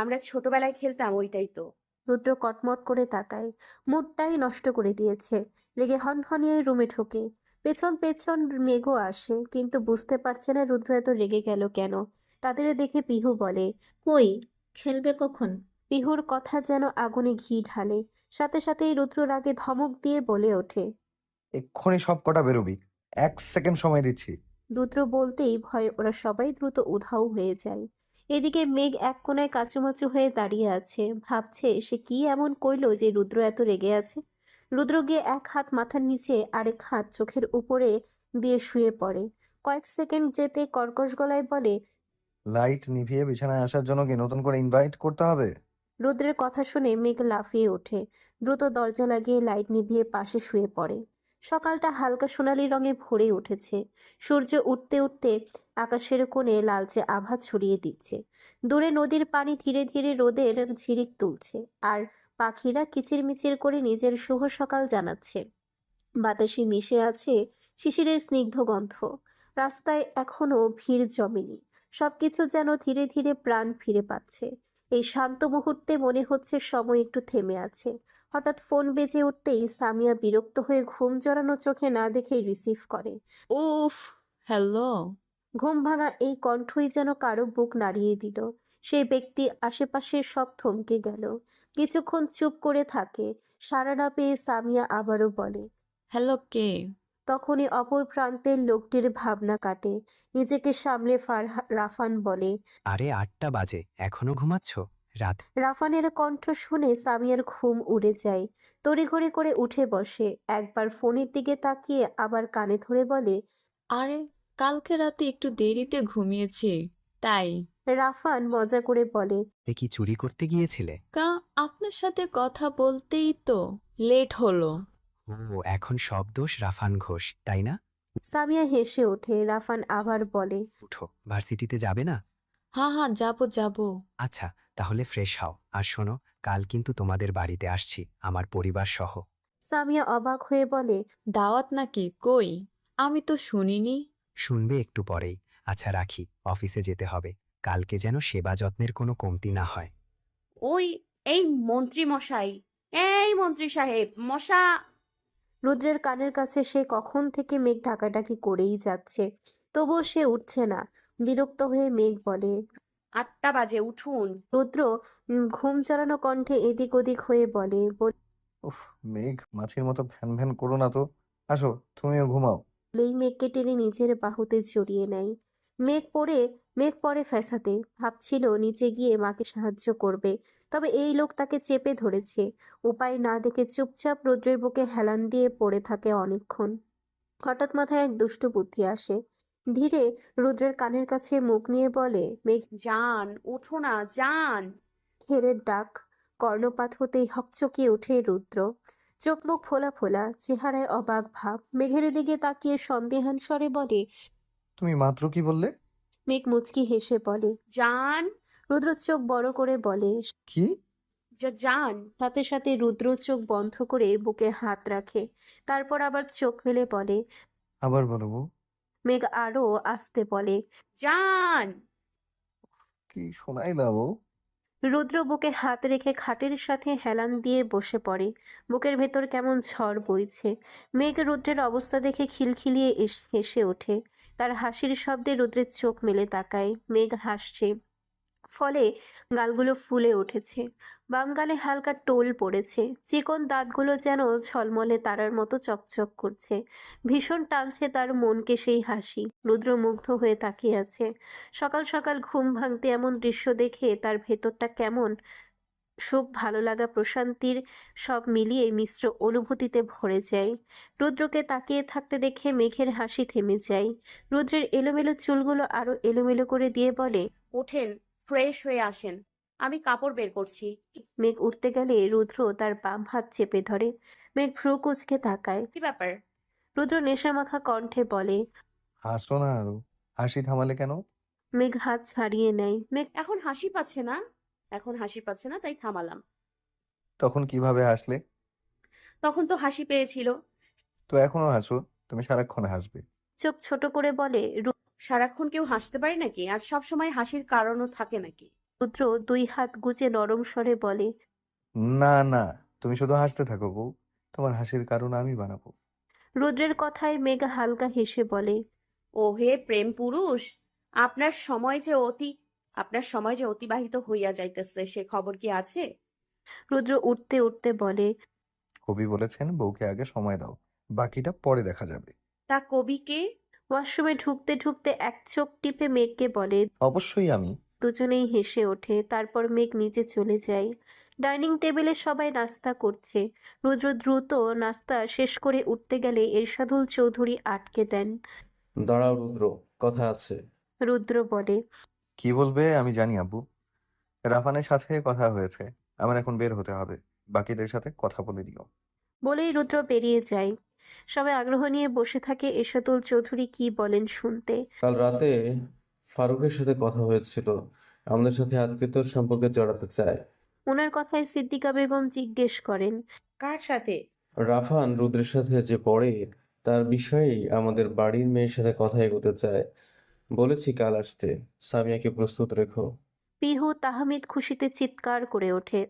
আমরা ছোটবেলায় খেলতাম ওইটাই তো। রুদ্র কটমট করে তাকায়, মুডটাই নষ্ট করে দিয়েছে। রেগে হনহনিয়ে রুমে ঢোকে। পেছন পেছন মেঘও আসে, কিন্তু বুঝতে পারছে না রুদ্র এত রেগে গেল কেন। তাদের দেখে পিহু বলে। কই, খেলবে কখন? পিহুর কথা যেন আগুনে ঘি ঢালে। সাথে সাথেই রুদ্র রাগে ধমক দিয়ে বলে ওঠে। এক্ষুনি সব কটা বেরোবি, 1 সেকেন্ড সময় দিচ্ছি। রুদ্র বলতেই ভয়ে ওরা সবাই দ্রুত উধাও হয়ে যায়। এদিকে মেঘ এক কোণায় কাচুমাচু হয়ে দাঁড়িয়ে আছে, ভাবছে সে কি এমন কইলো যে রুদ্র এত রেগে আছে। রুদ্র গিয়ে এক হাত মাথার নিচে, আরেক হাত চোখের উপরে দিয়ে শুয়ে পড়ে। কয়েক সেকেন্ড যেতে কর্কশ গলায় বলে। লাইট নিভিয়ে বিছানায় আসার জন্য কি নতুন করে ইনভাইট করতে হবে? রুদ্রের কথা শুনে মেঘ লাফিয়ে ওঠে, দ্রুত দরজা লাগিয়ে লাইট নিভিয়ে পাশে শুয়ে পড়ে। সকালটা হালকা সোনালি রঙে ভরে উঠেছে। সূর্য উঠতে উঠতে আকাশের কোণে লালচে আভা ছড়িয়ে দিচ্ছে। দূরে নদীর পানি ধীরে ধীরে রোদের ঝিরিক তুলছে, আর পাখিরা কিচিরমিচির করে নিজের শুভ সকাল জানাচ্ছে। বাতাসে মিশে আছে শিশিরের স্নিগ্ধ গন্ধ। রাস্তায় এখনো ভিড় জমেনি। সবকিছু যেন ধীরে ধীরে প্রাণ ফিরে পাচ্ছে। এই শান্ত মুহূর্তে মনে হচ্ছে সময় একটু থেমে আছে। হঠাৎ ফোন বেজে উঠতেই সামিয়া বিরক্ত হয়ে ঘুম জড়ানো চোখে না দেখেই রিসিভ করে। উফ, হ্যালো। ঘুম ভাঙা এই কণ্ঠই যেন কারো বুক নাড়িয়ে দিল। সেই ব্যক্তি আশেপাশের সব থমকে গেল। কিছুক্ষণ চুপ করে থাকে। সাড়া না পেয়ে সামিয়া আবারও বলে। হ্যালো, কে? তখনই অপর প্রান্তের লোকটির ভাবনা কাটে। নিজেকে সামলে রাফান বলে। আরে 8টা বাজে, এখনো ঘুমাচ্ছ? রাত। রাফানের কণ্ঠ শুনে সামিয়ার ঘুম উড়ে যায়। তড়িঘড়ি করে উঠে বসে, একবার ফোনের দিকে তাকিয়ে আবার কানে ধরে বলে। আরে, কালকে রাতে একটু দেরিতে ঘুমিয়েছি, তাই। রাফান মজা করে বলে। এ কি চুরি করতে গিয়েছিলে? আপনার সাথে কথা বলতেই তো লেট হলো। ও, এখন সব দোষ রাফান ঘোষ, তাই না? সামিয়া হেসে ওঠে। রাফান আবার বলে। উঠো, ভার্সিটিতে যাবে না? হ্যাঁ হ্যাঁ, যাবো। আচ্ছা, তাহলে ফ্রেশ হও। আর শোনো, কাল কিন্তু তোমাদের বাড়িতে আসছি, আমার পরিবার সহ। সামিয়া অবাক হয়ে বলে। দাওয়াত নাকি? কই, আমি তো শুনিনি। শুনবে একটু পরেই। আচ্ছা রাখি, অফিসে যেতে হবে। কালকে যেন সেবা যত্নের কোনো কমতি না হয়। ওই, এই মন্ত্রী মশাই, এই মন্ত্রী সাহেব মশা। রুদ্রের কানের কাছে সে কখন থেকে মেঘ ডাকাডাকি করেই যাচ্ছে, তবুও সে উঠছে না। বিরক্ত হয়ে মেঘ বলে। 8টা বাজে, উঠুন। রুদ্র ঘুম চড়ানো কণ্ঠে এদিক ওদিক হয়ে বলে। উফ, মেঘ মাছির মতো ভ্যান ভ্যান করো না তো। আসো, তুমিও ঘুমাও। বলেই মেঘকে টেনে নিজের বাহুতে জড়িয়ে নেয়। মেঘ পরে ফ্যাসাতে ভাবছিল নিচে গিয়ে মাকে সাহায্য করবে, তবে এই লোক তাকে চেপে ধরেছে। উপায় না দেখে চুপচাপ রুদ্রের বুকে হেলান দিয়ে পড়ে থাকে অনেকক্ষণ। হঠাৎ মাথায় এক দুষ্ট বুদ্ধি আসে। ধীরে রুদ্রের কানের কাছে মুখ নিয়ে বলে। মেঘ, যান, উঠো না, যান। ঘেরের ডাক কর্ণপাত হতেই হকচকিয়ে ওঠে রুদ্র। চোখ মুখ ফোলা ফোলা, চেহারায় অবাক ভাব। মেঘের দিকে তাকিয়ে সন্দেহান স্বরে বলে। তুমি মাত্র কি বললে? মেঘ মুচকি হেসে বলে। যান। রুদ্র চোখ বড় করে বলে। কি? যান। সাথে সাথে রুদ্র চোখ বন্ধ করে বুকে হাত রাখে, তারপর আবার চোখ মেলে বলে। আবার বলো বউ। মেঘ আরো আস্তে বলে। যান। কি শোনাই না বউ। রুদ্র বুকে হাত রেখে খাটের সাথে হেলান দিয়ে বসে পড়ে। বুকের ভেতর কেমন ঝড় বইছে। মেঘ রুদ্রের অবস্থা দেখে খিলখিলিয়ে হেসে ওঠে। তার হাসির শব্দে রুদ্রের চোখ মেলে তাকায়। মেঘ হাসছে, ফলে গালগুলো ফুলে উঠেছে। বাম গালে হালকা টোল পড়েছে। চিকন দাঁতগুলো যেন ঝলমলে তারার মতো চকচক করছে। ভীষণ টানছে তার মনকে সেই হাসি। রুদ্র মুগ্ধ হয়ে তাকিয়ে আছে। সকাল সকাল ঘুম ভাঙতে এমন দৃশ্য দেখে তার ভেতরটা কেমন সুখ, ভালো লাগা, প্রশান্তির সব মিলিয়ে মিশ্র অনুভূতিতে ভরে যায়। রুদ্রকে তাকিয়ে থাকতে দেখে মেঘের হাসি থেমে যায়। রুদ্রের এলোমেলো চুলগুলো আরো এলোমেলো করে দিয়ে বলে। ওঠেন, ফ্রেশ হয়ে আসেন, আমি কাপড় বের করছি। মেঘ উঠতে গেলে রুদ্র তার বাম হাত চেপে ধরে। মেঘ ভ্রু কুঁচকে তাকায়। কি ব্যাপার? রুদ্র নেশামাখা কণ্ঠে বলে। হাসো না আরো, হাসি থামালে কেন? মেঘ হাত ছাড়িয়ে নেয়। মেঘ এখন হাসি পাচ্ছে না, এখন হাসি পাচ্ছে না, তাই থামালাম। তখন কিভাবে হাসলে? তখন তো হাসি পেয়েছিল। তো এখনো হাসো, তুমি সারাক্ষণ হাসবে। চোখ ছোট করে বলে। সারাক্ষণ কেউ হাসতে পারে নাকি? আর সব সময় হাসির কারণও থাকে নাকি? রুদ্র দুই হাত গুজে নরম স্বরে বলে। না না, তুমি শুধু হাসতে থাকো বউ, তোমার হাসির কারণ আমি বানাবো। রুদ্রের কথায় মেঘ হালকা হেসে বলে। ও হে প্রেম পুরুষ, আপনার সময় যে অতি আপনার সময় যে অতিবাহিত হইয়া যাইতেছে, সে খবর কি আছে? রুদ্র উঠতে উঠতে বলে। কবি বলেছেন বউকে আগে সময় দাও, বাকিটা পরে দেখা যাবে। তা কবিকে? ওয়াশরুমে ঢুকতে ঢুকতে এক চোখ টিপে মেঘকে বলে। অবশ্যই আমি। দুজনেই হেসে ওঠে। তারপর মেঘ নিচে চলে যায়। ডাইনিং টেবিলে সবাই নাস্তা করছে। রুদ্র দ্রুত নাস্তা শেষ করে উঠতে গেলে এরশাদুল চৌধুরী আটকে দেন। দাঁড়াও রুদ্র, কথা আছে। রুদ্র বলে। কি বলবে আমি জানি আব্বু। রাফানের সাথে কথা হয়েছে, আমার এখন বের হতে হবে, বাকিদের সাথে কথা বলে দিও। বলেই রুদ্র বেরিয়ে যায়। সবাই আগ্রহ নিয়ে বসে থাকে এরশাদুল চৌধুরী কি বলেন শুনতে। কাল রাতে ফারুকের সাথে কথা হয়েছিল, আমাদের সাথে আত্মীয়তার সম্পর্কে জড়াতে চায়। ওনার কথায় সিদ্দিকা বেগম জিজ্ঞেস করেন। কার সাথে? রাফান রুদ্রের সাথে যে পড়ে, তার বিষয়েই আমাদের বাড়ির মেয়ের সাথে কথা এগোতে চায়। বলেছি কাল আসতে, সামিয়াকে প্রস্তুত রেখো। পিহু তাহমিদ খুশিতে চিৎকার করে ওঠে।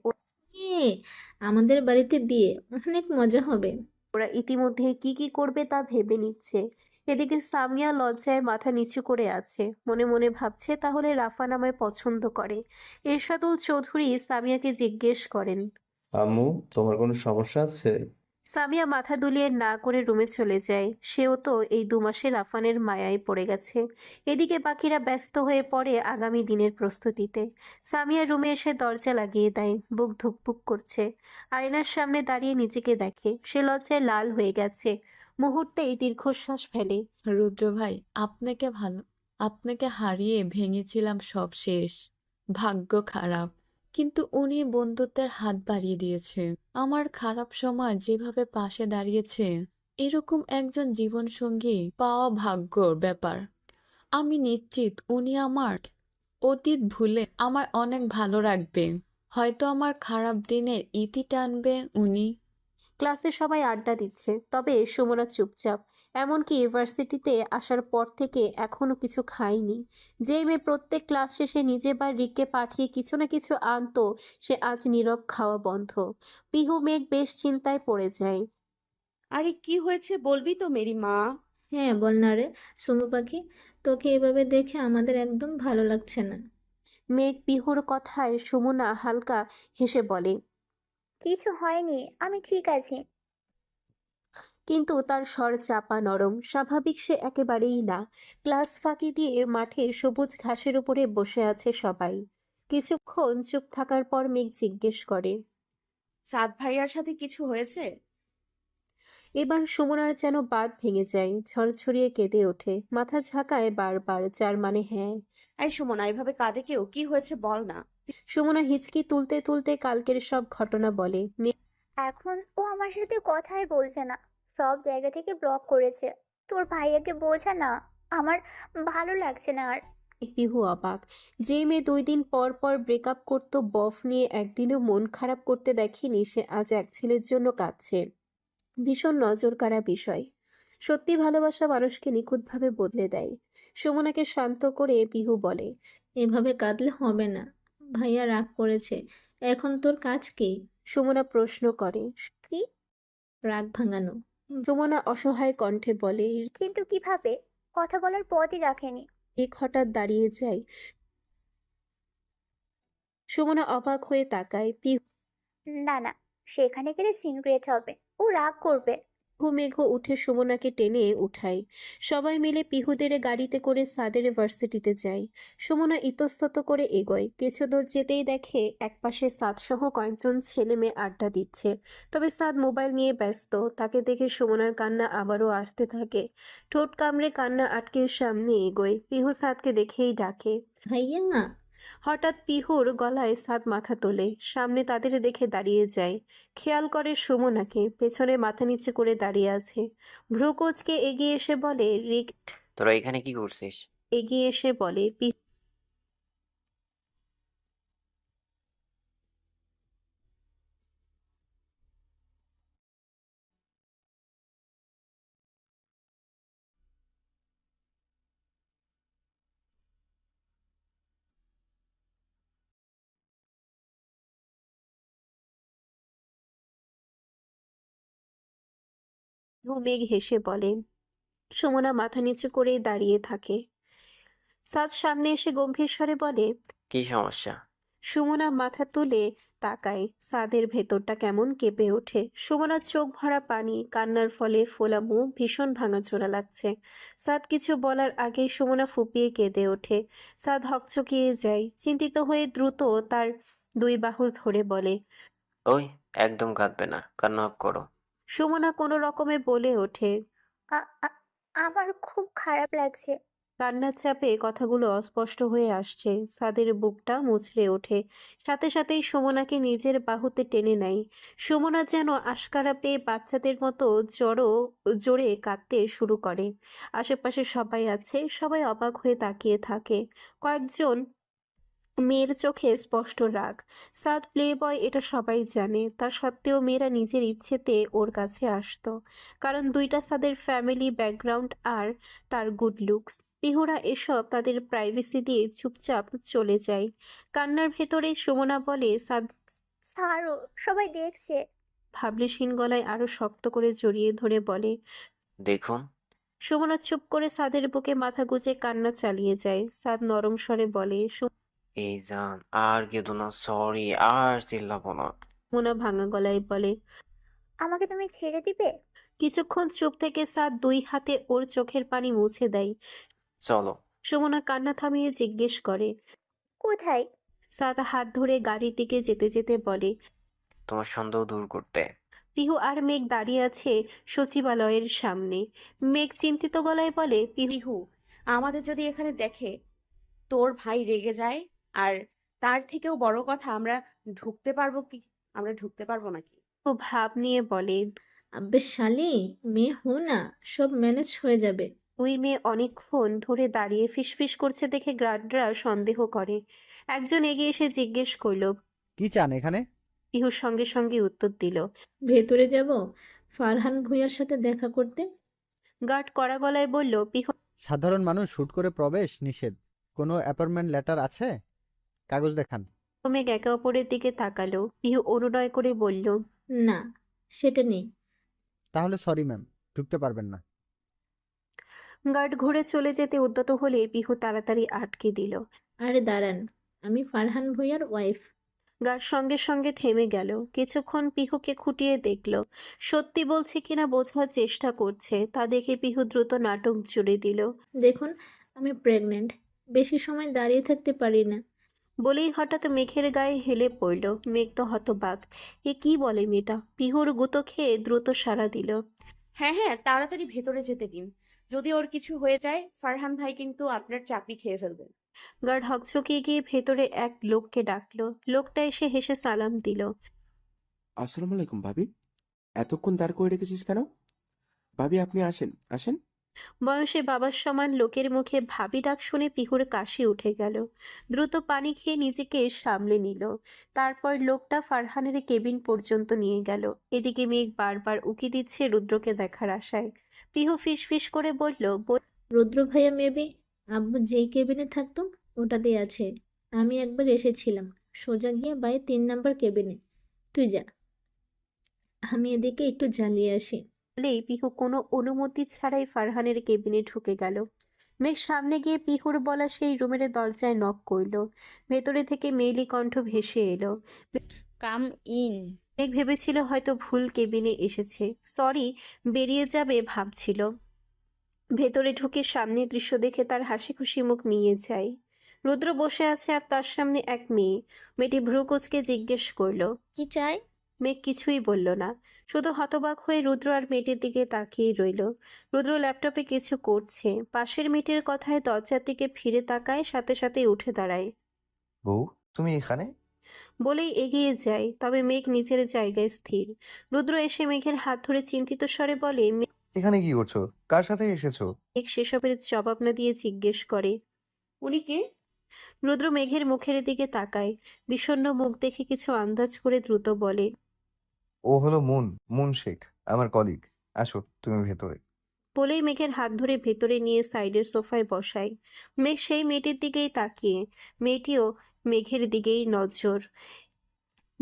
আমাদের বাড়িতে বিয়ে, অনেক মজা হবে। ওরা ইতিমধ্যে কি কি করবে তা ভেবে নিচ্ছে। এদিকে সামিয়া লজ্জায় মাথা নিচু করে আছে, মনে মনে ভাবছে তাহলে রাফান আমায় পছন্দ করে। এরশাদুল চৌধুরী সামিয়াকে জিজ্ঞেস করেন। আম্মু, তোমার কোনো সমস্যা আছে? সামিয়া মাথা দুলিয়ে না করে রুমে চলে যায়। সেও তো এই 2 মাসে রাফানের মায়ায় পড়ে গেছে। এদিকে বাকিরা ব্যস্ত হয়ে পড়ে আগামী দিনের প্রস্তুতিতে। সামিয়া রুমে এসে দরজা লাগিয়ে দেয়। বুক ধুকপুক করছে। আয়নার সামনে দাঁড়িয়ে নিজেকে দেখে। সে লজ্জায় লাল হয়ে গেছে। মুহূর্তেই দীর্ঘশ্বাস ফেলে। রুদ্র ভাই, আপনাকে হারিয়ে ভেঙেছিলাম সব শেষ। ভাগ্য খারাপ, কিন্তু উনি বন্ধুত্বের হাত বাড়িয়ে দিয়েছে। আমার খারাপ সময় যেভাবে পাশে দাঁড়িয়েছে, এরকম একজন জীবনসঙ্গী পাওয়া ভাগ্যর ব্যাপার। আমি নিশ্চিত উনি আমার অতীত ভুলে আমায় অনেক ভালো রাখবে। হয়তো আমার খারাপ দিনের ইতি টানবে উনি। ক্লাসে সবাই আড্ডা দিচ্ছে, তবে সুমনা চুপচাপ। এমনকি ইউনিভার্সিটিতে আসার পর থেকে এখনো কিছু খায়নি। যে মেয়ে প্রত্যেক ক্লাস শেষে নিজে বা রিককে পাঠিয়ে কিছু না কিছু আনতো, সে আজ নীরব খাওয়া বন্ধ। পিহু মেঘ বেশ চিন্তায় পড়ে যায়। আরে কি হয়েছে বলবি তো মেরি মা? হ্যাঁ বল না রে সুমু পাখি, তোকে এভাবে দেখে আমাদের একদম ভালো লাগছে না। মেঘ পিহুর কথায় সুমনা হালকা হেসে বলে। কিছু হয়নি, আমি ঠিক আছি। কিন্তু তার স্বর চাপা নরম, স্বাভাবিক সে একেবারেই না। ক্লাস ফাঁকি দিয়ে মাঠে সবুজ ঘাসের উপরে বসে আছে সবাই। কিছুক্ষণ চুপ থাকার পর মেঘ জিজ্ঞেস করে। সাদ ভাইয়ার সাথে কিছু হয়েছে? এবার সুমনার যেন বাঁধ ভেঙে যায়, ছড়ছড়িয়ে কেঁদে ওঠে, মাথা ঝাঁকায় বারবার, যার মানে হ্যাঁ। এই সুমনা, এভাবে কাঁদে কেউ? কি হয়েছে বল না। সুমনা হিচকি তুলতে তুলতে কালকের সব ঘটনা বলে। এখন ও আমার সাথে কথাই বলছে না, সব জায়গা থেকে ব্লক করেছে। তোর ভাইয়াকে বোঝা না, আমার ভালো লাগছে না আর। পিহু অবাক। যে মেয়ে 2 দিন পর পর ব্রেকআপ করতো বফ নিয়ে, একদিনও মন খারাপ করতে দেখেনি, সে আজ এক ছেলের জন্য কাঁদছে। ভীষণ নজর কাড়া বিষয়। সত্যি ভালোবাসা মানুষকে নিখুঁতভাবে বদলে দেয়। সুমনাকে শান্ত করে পিহু বলে। এভাবে কাঁদলে হবে না, ভাইয়া রাগ করেছে। এখন তোর কাজ কি? সুমনা প্রশ্ন করে। কি? রাগ ভাঙানো। সুমনা অসহায় কণ্ঠে বলে। কিন্তু কিভাবে? কথা বলার পথই রাখেনি। এক হঠাৎ দাঁড়িয়ে যায়। সুমনা অবাক হয়ে তাকায়। পিহু না না, সেখানে গেলে সিন ক্রিয়েট হবে, ও রাগ করবে। মেঘ উঠে সুমনাকে টেনে উঠায়। সবাই মিলে পিহুদের গাড়িতে করে সাদের ভার্সিটিতে যায়। সুমনা ইতস্তত করে এগোয়। কিছু দূর যেতেই দেখে একপাশে সাদ সহ কয়েকজন ছেলে মেয়ে আড্ডা দিচ্ছে। তবে সাদ মোবাইল নিয়ে ব্যস্ত। তাকে দেখে সুমনার কান্না আবারও আসতে থাকে। ঠোঁট কামড়ে কান্না আটকে সামনে এগোয়। পিহু সাদকে দেখেই ডাকে। ভাইয়া, হঠাৎ পিহুর গলায় সাদ মাথা তোলে, সামনে তাদের দেখে দাঁড়িয়ে যায়। খেয়াল করে সুমনাকে, পেছনে মাথা নিচে করে দাঁড়িয়ে আছে। ভ্রুকুচকে এগিয়ে এসে বলে রিক তোরা এখানে কি করছিস? এগিয়ে এসে বলে মেঘ হেসে বলে। সুমনা মাথা নিচু করে দাঁড়িয়ে থাকে। সাদ সামনে এসে গম্ভীর স্বরে বলে। কি সমস্যা? সুমনা মাথা তুলে তাকায়। সাদের ভেতরটা কেমন কেঁপে ওঠে। সুমনার চোখ ভরা পানি, কান্নার ফলে ফোলা মুখ ভীষণ ভাঙাচোরা লাগছে। সাদ কিছু বলার আগেই সুমনা ফুপিয়ে কেঁদে ওঠে। সাদ হকচকিয়ে যায়, চিন্তিত হয়ে দ্রুত তার দুই বাহু ধরে বলে। ওই, একদম কাঁদবে না, কান্না অফ করো। সুমনা কোনো রকমে বলে ওঠে। আমার খুব খারাপ লাগছে। কান্নার চাপে কথাগুলো অস্পষ্ট হয়ে আসছে। সাদের বুকটা মুচড়ে ওঠে, সাথে সাথেই সুমনাকে নিজের বাহুতে টেনে নেয়। সুমনা যেন আশকারা পেয়ে বাচ্চাদের মতো জোরে কাঁদতে শুরু করে। আশেপাশে সবাই আছে, সবাই অবাক হয়ে তাকিয়ে থাকে। কয়েকজন মেয়ের চোখে স্পষ্ট রাগ। সাদ প্লে বয়, এটা সবাই জানে। তা সত্ত্বেও মেয়েরা নিজের ইচ্ছেতে ওর কাছে আসতো, কারণ দুইটা সাদের ফ্যামিলি ব্যাকগ্রাউন্ড আর তার গুড লুকস। পিহুরা এসব তাদের প্রাইভেসি দিয়ে চুপচাপ চলে যায়। কান্নার ভেতরে সুমনা বলে, সাদ ছাড়ো, সবাই দেখছে। ভাবলেশীন গলায় আরো শক্ত করে জড়িয়ে ধরে বলে। দেখুন। সুমনা চুপ করে সাদের বুকে মাথা গুজে কান্না চালিয়ে যায়। সাদ নরম স্বরে বলে। এই জান, আর কেঁদো না, সরি, আর চিল্লাবো না। সুমনা ভাঙা গলায় বলে। আমাকে তুমি ছেড়ে দিবে? কিছুক্ষণ চুপ থেকে সাদ দুই হাতে ওর চোখের পানি মুছে দেয়। চলো। সুমনা কান্না থামিয়ে জিজ্ঞেস করে। কোথায়? সাদ হাত ধরে গাড়ির দিকে যেতে যেতে বলে। তোমার সন্দেহ দূর করতে। পিহু আর মেঘ দাঁড়িয়ে আছে সচিবালয়ের সামনে। মেঘ চিন্তিত গলায় বলে। পিহু, আমাদের যদি এখানে দেখে তোর ভাই রেগে যায়, আর তার থেকেও বড় কথা, আমরা ঢুকতে পারবো নাকি? ও ভাব নিয়ে বলে। আব্বে শালি, মেয়ে হো না, সব ম্যানেজ হয়ে যাবে। ওই মেয়ে অনেকক্ষণ ধরে দাঁড়িয়ে ফিসফিস করছে দেখে গার্ডরা সন্দেহ করে। একজন এগিয়ে এসে জিজ্ঞেস করলো। কি চান এখানে? পিহুর সঙ্গে সঙ্গে উত্তর দিল। ভেতরে যাব ফারহান ভূঁইয়ার সাথে দেখা করতে। গার্ড কড়া গলায় বলল। পিহু সাধারণ মানুষ শুট করে প্রবেশ নিষেধ। কোনো অ্যাপয়েন্টমেন্ট লেটার আছে? কাগজ দেখান। মেঘ একে অপরের দিকে তাকালো। পিহু অনুনয় করে বলল। না, সেটা নেই। তাহলে সরি ম্যাম, ঢুকতে পারবেন না। গার্ড ঘুরে চলে যেতে উদ্যত হলে পিহু তাড়াতাড়ি আটকে দিল। আরে দাঁড়ান, আমি ফারহান ভূঁইয়ার ওয়াইফ। গার্ড সঙ্গে সঙ্গে থেমে গেল। কিছুক্ষণ পিহুকে খুঁটিয়ে দেখল, সত্যি বলছে কিনা বোঝার চেষ্টা করছে। তা দেখে পিহু দ্রুত নাটক জুড়ে দিল। দেখুন, আমি প্রেগনেন্ট, বেশি সময় দাঁড়িয়ে থাকতে পারি না। বলেই হঠাৎ মেঘের গায়ে হেলে পড়ল। মেঘ তো হতবাক, এ কি বলে মেয়েটা। পিহুর গুঁতো খেয়ে দ্রুত সাড়া দিল। হ্যাঁ হ্যাঁ, তাড়াতাড়ি ভেতরে যেতে দিন। যদি ওর কিছু হয়ে যায়, ফারহান ভাই কিন্তু আপনার চাকরি খেয়ে ফেলবেন। গার্ড হকচকিয়ে গিয়ে ভেতরে এক লোককে ডাকলো। লোকটা এসে হেসে সালাম দিল। আসসালামু আলাইকুম ভাবি, এতক্ষণ দাঁড় করে রেখেছিস কেন? ভাবি আপনি আসেন আসেন। বয়সে বাবার সমান লোকের মুখে ভাবি ডাক শুনে পিহুর কাশি উঠে গেল। দ্রুত পানি খেয়ে নিজেকে সামলে নিল। তারপর লোকটা ফারহানের কেবিন পর্যন্ত নিয়ে গেল। এদিকে মেঘ বারবার উকি দিচ্ছে রুদ্রকে দেখার আশায়। পিহু ফিসফিস করে বলল। রুদ্র ভাইয়া মেবি আব্বু যেই কেবিনে থাকতো ওটাতেই আছে। আমি একবার এসেছিলাম, সোজা গিয়ে বাই 3 নাম্বার কেবিনে। তুই যা, আমি এদিকে একটু জ্বালিয়ে আসি। বলেই পিহু কোনো অনুমতি ছাড়াই ফারহানের কেবিনে ঢুকে গেল। মেঘ সামনে গিয়ে পিহুর বলা সেই রুমের দরজায় নক করলো। ভেতরে থেকে মেয়েলি কণ্ঠ ভেসে এলো। Come in. মেঘ ভেবেছিল হয়তো ভুল কেবিনে এসেছে, সরি বেরিয়ে যাবে ভাবছিল। ভেতরে ঢুকে সামনে দৃশ্য দেখে তার হাসি খুশি মুখ নিয়ে যায়। রুদ্র বসে আছে আর তার সামনে এক মেয়ে। মেয়েটি ভ্রুকুচকে জিজ্ঞেস করলো। কি চাই? মেঘ কিছুই বলল না, শুধু হতবাক হয়ে রুদ্র আর মেয়েটির দিকে তাকিয়ে রইল। রুদ্র ল্যাপটপে কিছু করছে। পাশের মেয়েটির কথায় দরজার দিকে ফিরে তাকায়, সাথে সাথে উঠে দাঁড়ায়। বউ, তুমি এখানে? বলেই এগিয়ে যায়, তবে মেঘ নিজের জায়গায় স্থির। রুদ্র এসে মেঘের হাত ধরে চিন্তিত স্বরে বলে। এখানে কি করছো? কার সাথে এসেছো? মেঘ সেসবের জবাব না দিয়ে জিজ্ঞেস করে। উনি কে? রুদ্র মেঘের মুখের দিকে তাকায়, বিষণ্ণ মুখ দেখে কিছু আন্দাজ করে দ্রুত বলে। ও হলো মুন শেখ, আমার কলিগ। আসো তুমি ভেতরে। বলেই মেঘের হাত ধরে ভেতরে নিয়ে সাইডের সোফায় বসায়। মেঘ সেই মেয়েটির দিকেই তাকিয়ে, মেয়েটিও মেঘের দিকেই নজর।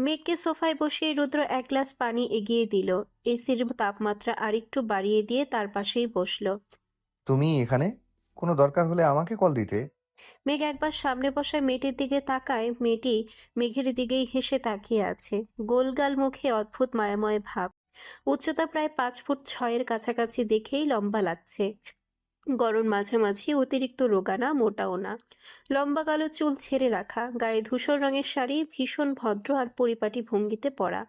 মেঘকে সোফায় বসিয়ে রুদ্র এক গ্লাস পানি এগিয়ে দিল। এসির তাপমাত্রা আরেকটু বাড়িয়ে দিয়ে তার পাশেই বসলো। তুমি এখানে? কোনো দরকার হলে আমাকে কল দিতে। মেঘ একবার সামনে বসা মেয়েটির দিকে তাকায়, মেয়েটি মেঘের দিকেই হেসে তাকিয়ে আছে। গোলগাল মুখে অদ্ভুত মায়াময় ভাব। উচ্চতা প্রায় 5 ফুট 6 কাছাকাছি, দেখেই লম্বা লাগছে। গড়ন মাঝামাঝি, অতিরিক্ত রোগা না, মোটাও না। লম্বা কালো চুল ছেড়ে রাখা, গায়ে ধূসর রঙের শাড়ি, ভীষণ ভদ্র আর পরিপাটি ভঙ্গিতে পরা।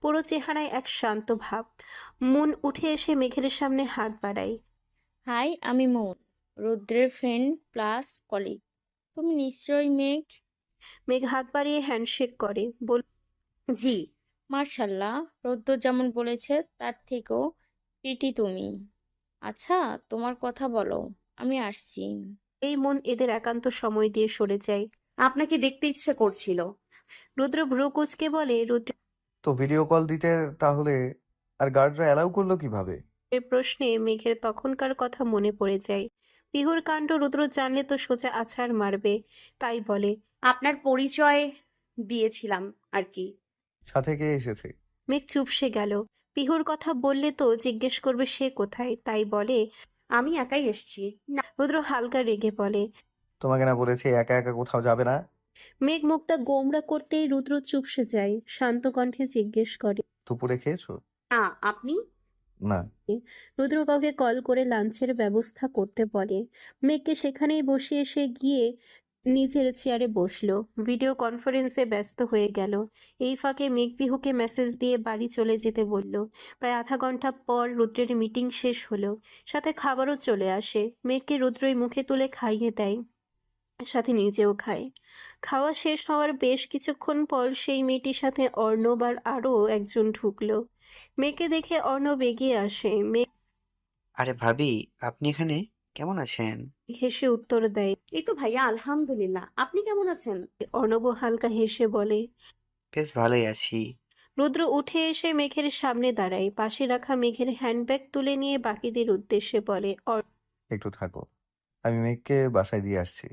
পুরো চেহারায় এক শান্ত ভাব। মন উঠে এসে মেঘের সামনে হাত বাড়ায়। হাই, আমি মৌন, রুদ্রের ফ্রেন্ড প্লাস কলিগ। তুমি নিশ্চয়ই মেঘ। মেঘ হাত বাড়িয়ে হ্যান্ডশেক করে, বল। জি। মার্শাল্লাহ, রুদ্র যেমন বলেছে তার থেকেও প্রিটি তুমি। আচ্ছা, তোমার কথা বলো, আমি আসছি। এই মন এদের একান্ত সময় দিয়ে সরে যায়। আপনাকে দেখতে ইচ্ছে করছিল। রুদ্র ভ্রু কুঁচকে বলে। রুদ্রের তো ভিডিও কল দিতে তাহলে, আর গার্ডরা অ্যালাউ করলো কিভাবে? প্রশ্নে মেঘের তখনকার কথা মনে পড়ে যায়। পিহুর কাণ্ড রুদ্র জানলে তো সোজা আছাড় মারবে, তাই বলে। আপনার পরিচয় দিয়েছিলাম আর কি। সাথে কে এসেছে? মেঘ চুপসে গেল। পিহুর কথা বললে তো জিজ্ঞেস করবে সে কোথায়, তাই বলে। আমি একাই এসেছি। না। রুদ্র হালকা রেগে বলে। তোমাকে না বলেছি একা একা কোথাও যাবে না? মেঘ মুখটা গোমড়া করতেই রুদ্র চুপসে যায়, শান্ত কণ্ঠে জিজ্ঞেস করে। দুপুরে খেয়েছো? না, আপনি? না। রুদ্র কাউকে কল করে লাঞ্চের ব্যবস্থা করতে বলে। মেঘকে সেখানেই বসিয়ে সে গিয়ে নিজের চেয়ারে বসলো। ভিডিও কনফারেন্সে ব্যস্ত হয়ে গেল। এই ফাঁকে মেঘ পিহুকে মেসেজ দিয়ে বাড়ি চলে যেতে বলল। প্রায় আধা ঘন্টা পর রুদ্রের মিটিং শেষ হলো, সাথে খাবারও চলে আসে। মেঘকে রুদ্রই মুখে তুলে খাইয়ে দেয়, সাথে নিজেও খায়। খাওয়া শেষ হওয়ার বেশ কিছুক্ষণ পর সেই মেয়েটির সাথে অর্ণব আর আরও একজন ঢুকলো। মেয়েকে দেখে অর্ণব এগিয়ে আসে। মেঘ আরে ভাবি, আপনি এখানে কেমন আছেন? হেসে উত্তর দেয়। এই তো ভাইয়া, আলহামদুলিল্লাহ। আপনি কেমন আছেন? অর্ণব হালকা হেসে বলে। বেশ ভালোই আছি। রুদ্র উঠে এসে মেঘের সামনে দাঁড়ায়, পাশে রাখা মেঘের হ্যান্ডব্যাগ তুলে নিয়ে বাকিদের উদ্দেশ্যে বলে। একটু থাকো, আমি মেঘকে বাসায় দিয়ে আসছি।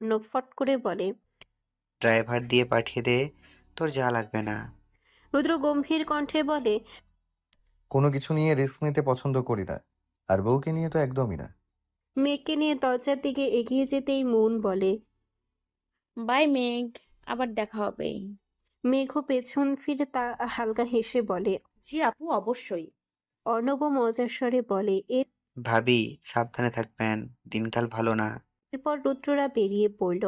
অর্ণব ফট করে বলে। ড্রাইভার দিয়ে পাঠিয়ে দে, তোর যা লাগবে না। রুদ্র গম্ভীর কণ্ঠে বলে। কোনো কিছু নিয়ে রিস্ক নিতে পছন্দ করি না, আর বউকে নিয়ে তো একদমই না। মেঘকে নিয়ে দরজার দিকে এগিয়ে যেতেই মন বলে। বাই মেঘ, আবার দেখা হবে। মেঘও পেছন ফিরে তা হালকা হেসে বলে। জি আপু, অবশ্যই। অর্ণব মজার স্বরে বলে। ভাবি, সাবধানে থাকবেন, দিনকাল ভালো না। এরপর রুদ্ররা বেরিয়ে পড়ল।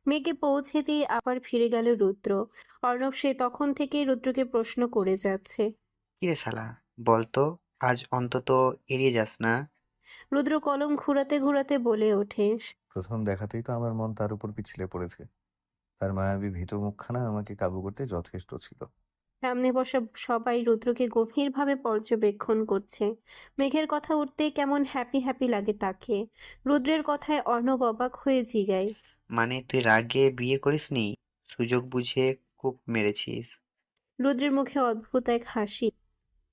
মেঘে পৌঁছে দিয়ে আবার ফিরে গেল রুদ্র। অর্ণব সে তখন থেকেই রুদ্রকে প্রশ্ন করে যাচ্ছে। কিরে শালা, বলতো আজ অন্তত এড়িয়ে যাস না। রুদ্র কলম ঘুরাতে ঘুরাতে বলে ওঠে। প্রথম দেখাতেই তো আমার মন তার উপর পিছলে পড়েছে। তার মায়াবী ভীত মুখখানা আমাকে কাবু করতে যথেষ্ট ছিল। সামনে বসা সবাই রুদ্রকে গভীরভাবে পর্যবেক্ষণ করছে। মেঘের কথা উঠতেই কেমন হ্যাপি হ্যাপি লাগে তাকে। রুদ্রের কথায় অর্ণব অবাক হয়ে জিগায়। মানে তুই রাগে বিয়ে করিসনি, সুযোগ বুঝে খুব মেরেছিস। রুদ্রের মুখে অদ্ভুত এক হাসি।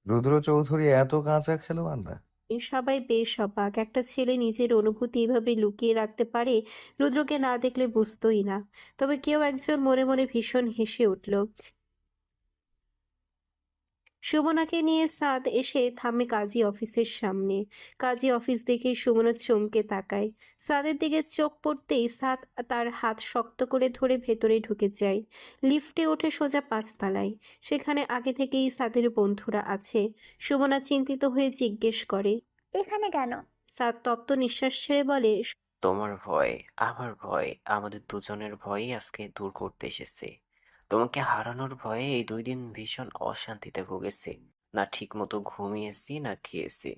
রুদ্র চৌধুরী এত কাঁচা খেলোয়াড় না। সবাই বেশ অবাক, একটা ছেলে নিজের অনুভূতি এভাবে লুকিয়ে রাখতে পারে, রুদ্রকে না দেখলে বুঝতোই না। তবে কেউ একজন মনে মনে ভীষণ হেসে উঠল। সুমনাকে নিয়ে সাদ এসে থামে কাজী অফিসের সামনে। কাজী অফিস দেখে সুমনা চমকে তাকায়। সাদের দিকে চোখ পড়তেই সাদ তার হাত শক্ত করে ধরে ভেতরে ঢুকে যায়। লিফটে ওঠে সোজা 5 তলায়। সেখানে আগে থেকেই সাদের বন্ধুরা আছে। সুমনা চিন্তিত হয়ে জিজ্ঞেস করে। এখানে কেন? সাদ তপ্ত নিঃশ্বাস ছেড়ে বলে। তোমার ভয়, আমার ভয়, আমাদের দুজনের ভয়ই আজকে দূর করতে এসেছি। তোমাকে হারানোর ভয়ে এই 2 দিন ভীষণ অশান্তিতে ভুগেছি। না ঠিক মতো ঘুমিয়েছি না খেয়েছি।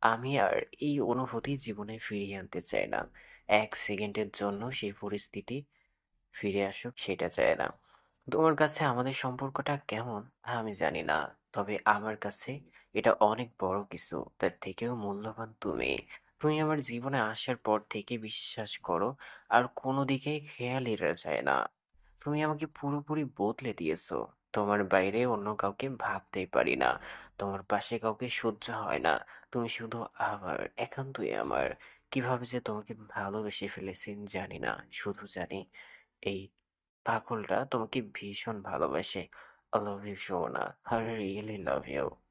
আমি আর এই অনুভূতি জীবনে ফিরিয়ে আনতে চাই না। 1 সেকেন্ডের জন্য সেই পরিস্থিতি ফিরে আসুক সেটা চায় না। তোমার কাছে আমাদের সম্পর্কটা কেমন আমি জানি না, তবে আমার কাছে এটা অনেক বড় কিছু। তার থেকেও মূল্যবান তুমি। তুমি আমার জীবনে আসার পর থেকে বিশ্বাস করো, আর কোনো দিকে খেয়ালই যায় না। তুমি আমাকে পুরোপুরি বদলে দিয়েছো। তোমার বাইরে অন্য কাউকে ভাবতেই পারি না। তোমার পাশে কাউকে সহ্য হয় না। তুমি শুধু আমার, একান্তই আমার। কিভাবে যে তোমাকে ভালোবেসে ফেলেছি জানি না, শুধু জানি এই পাগলটা তোমাকে ভীষণ ভালোবাসে। I love you, Shona. I really love you.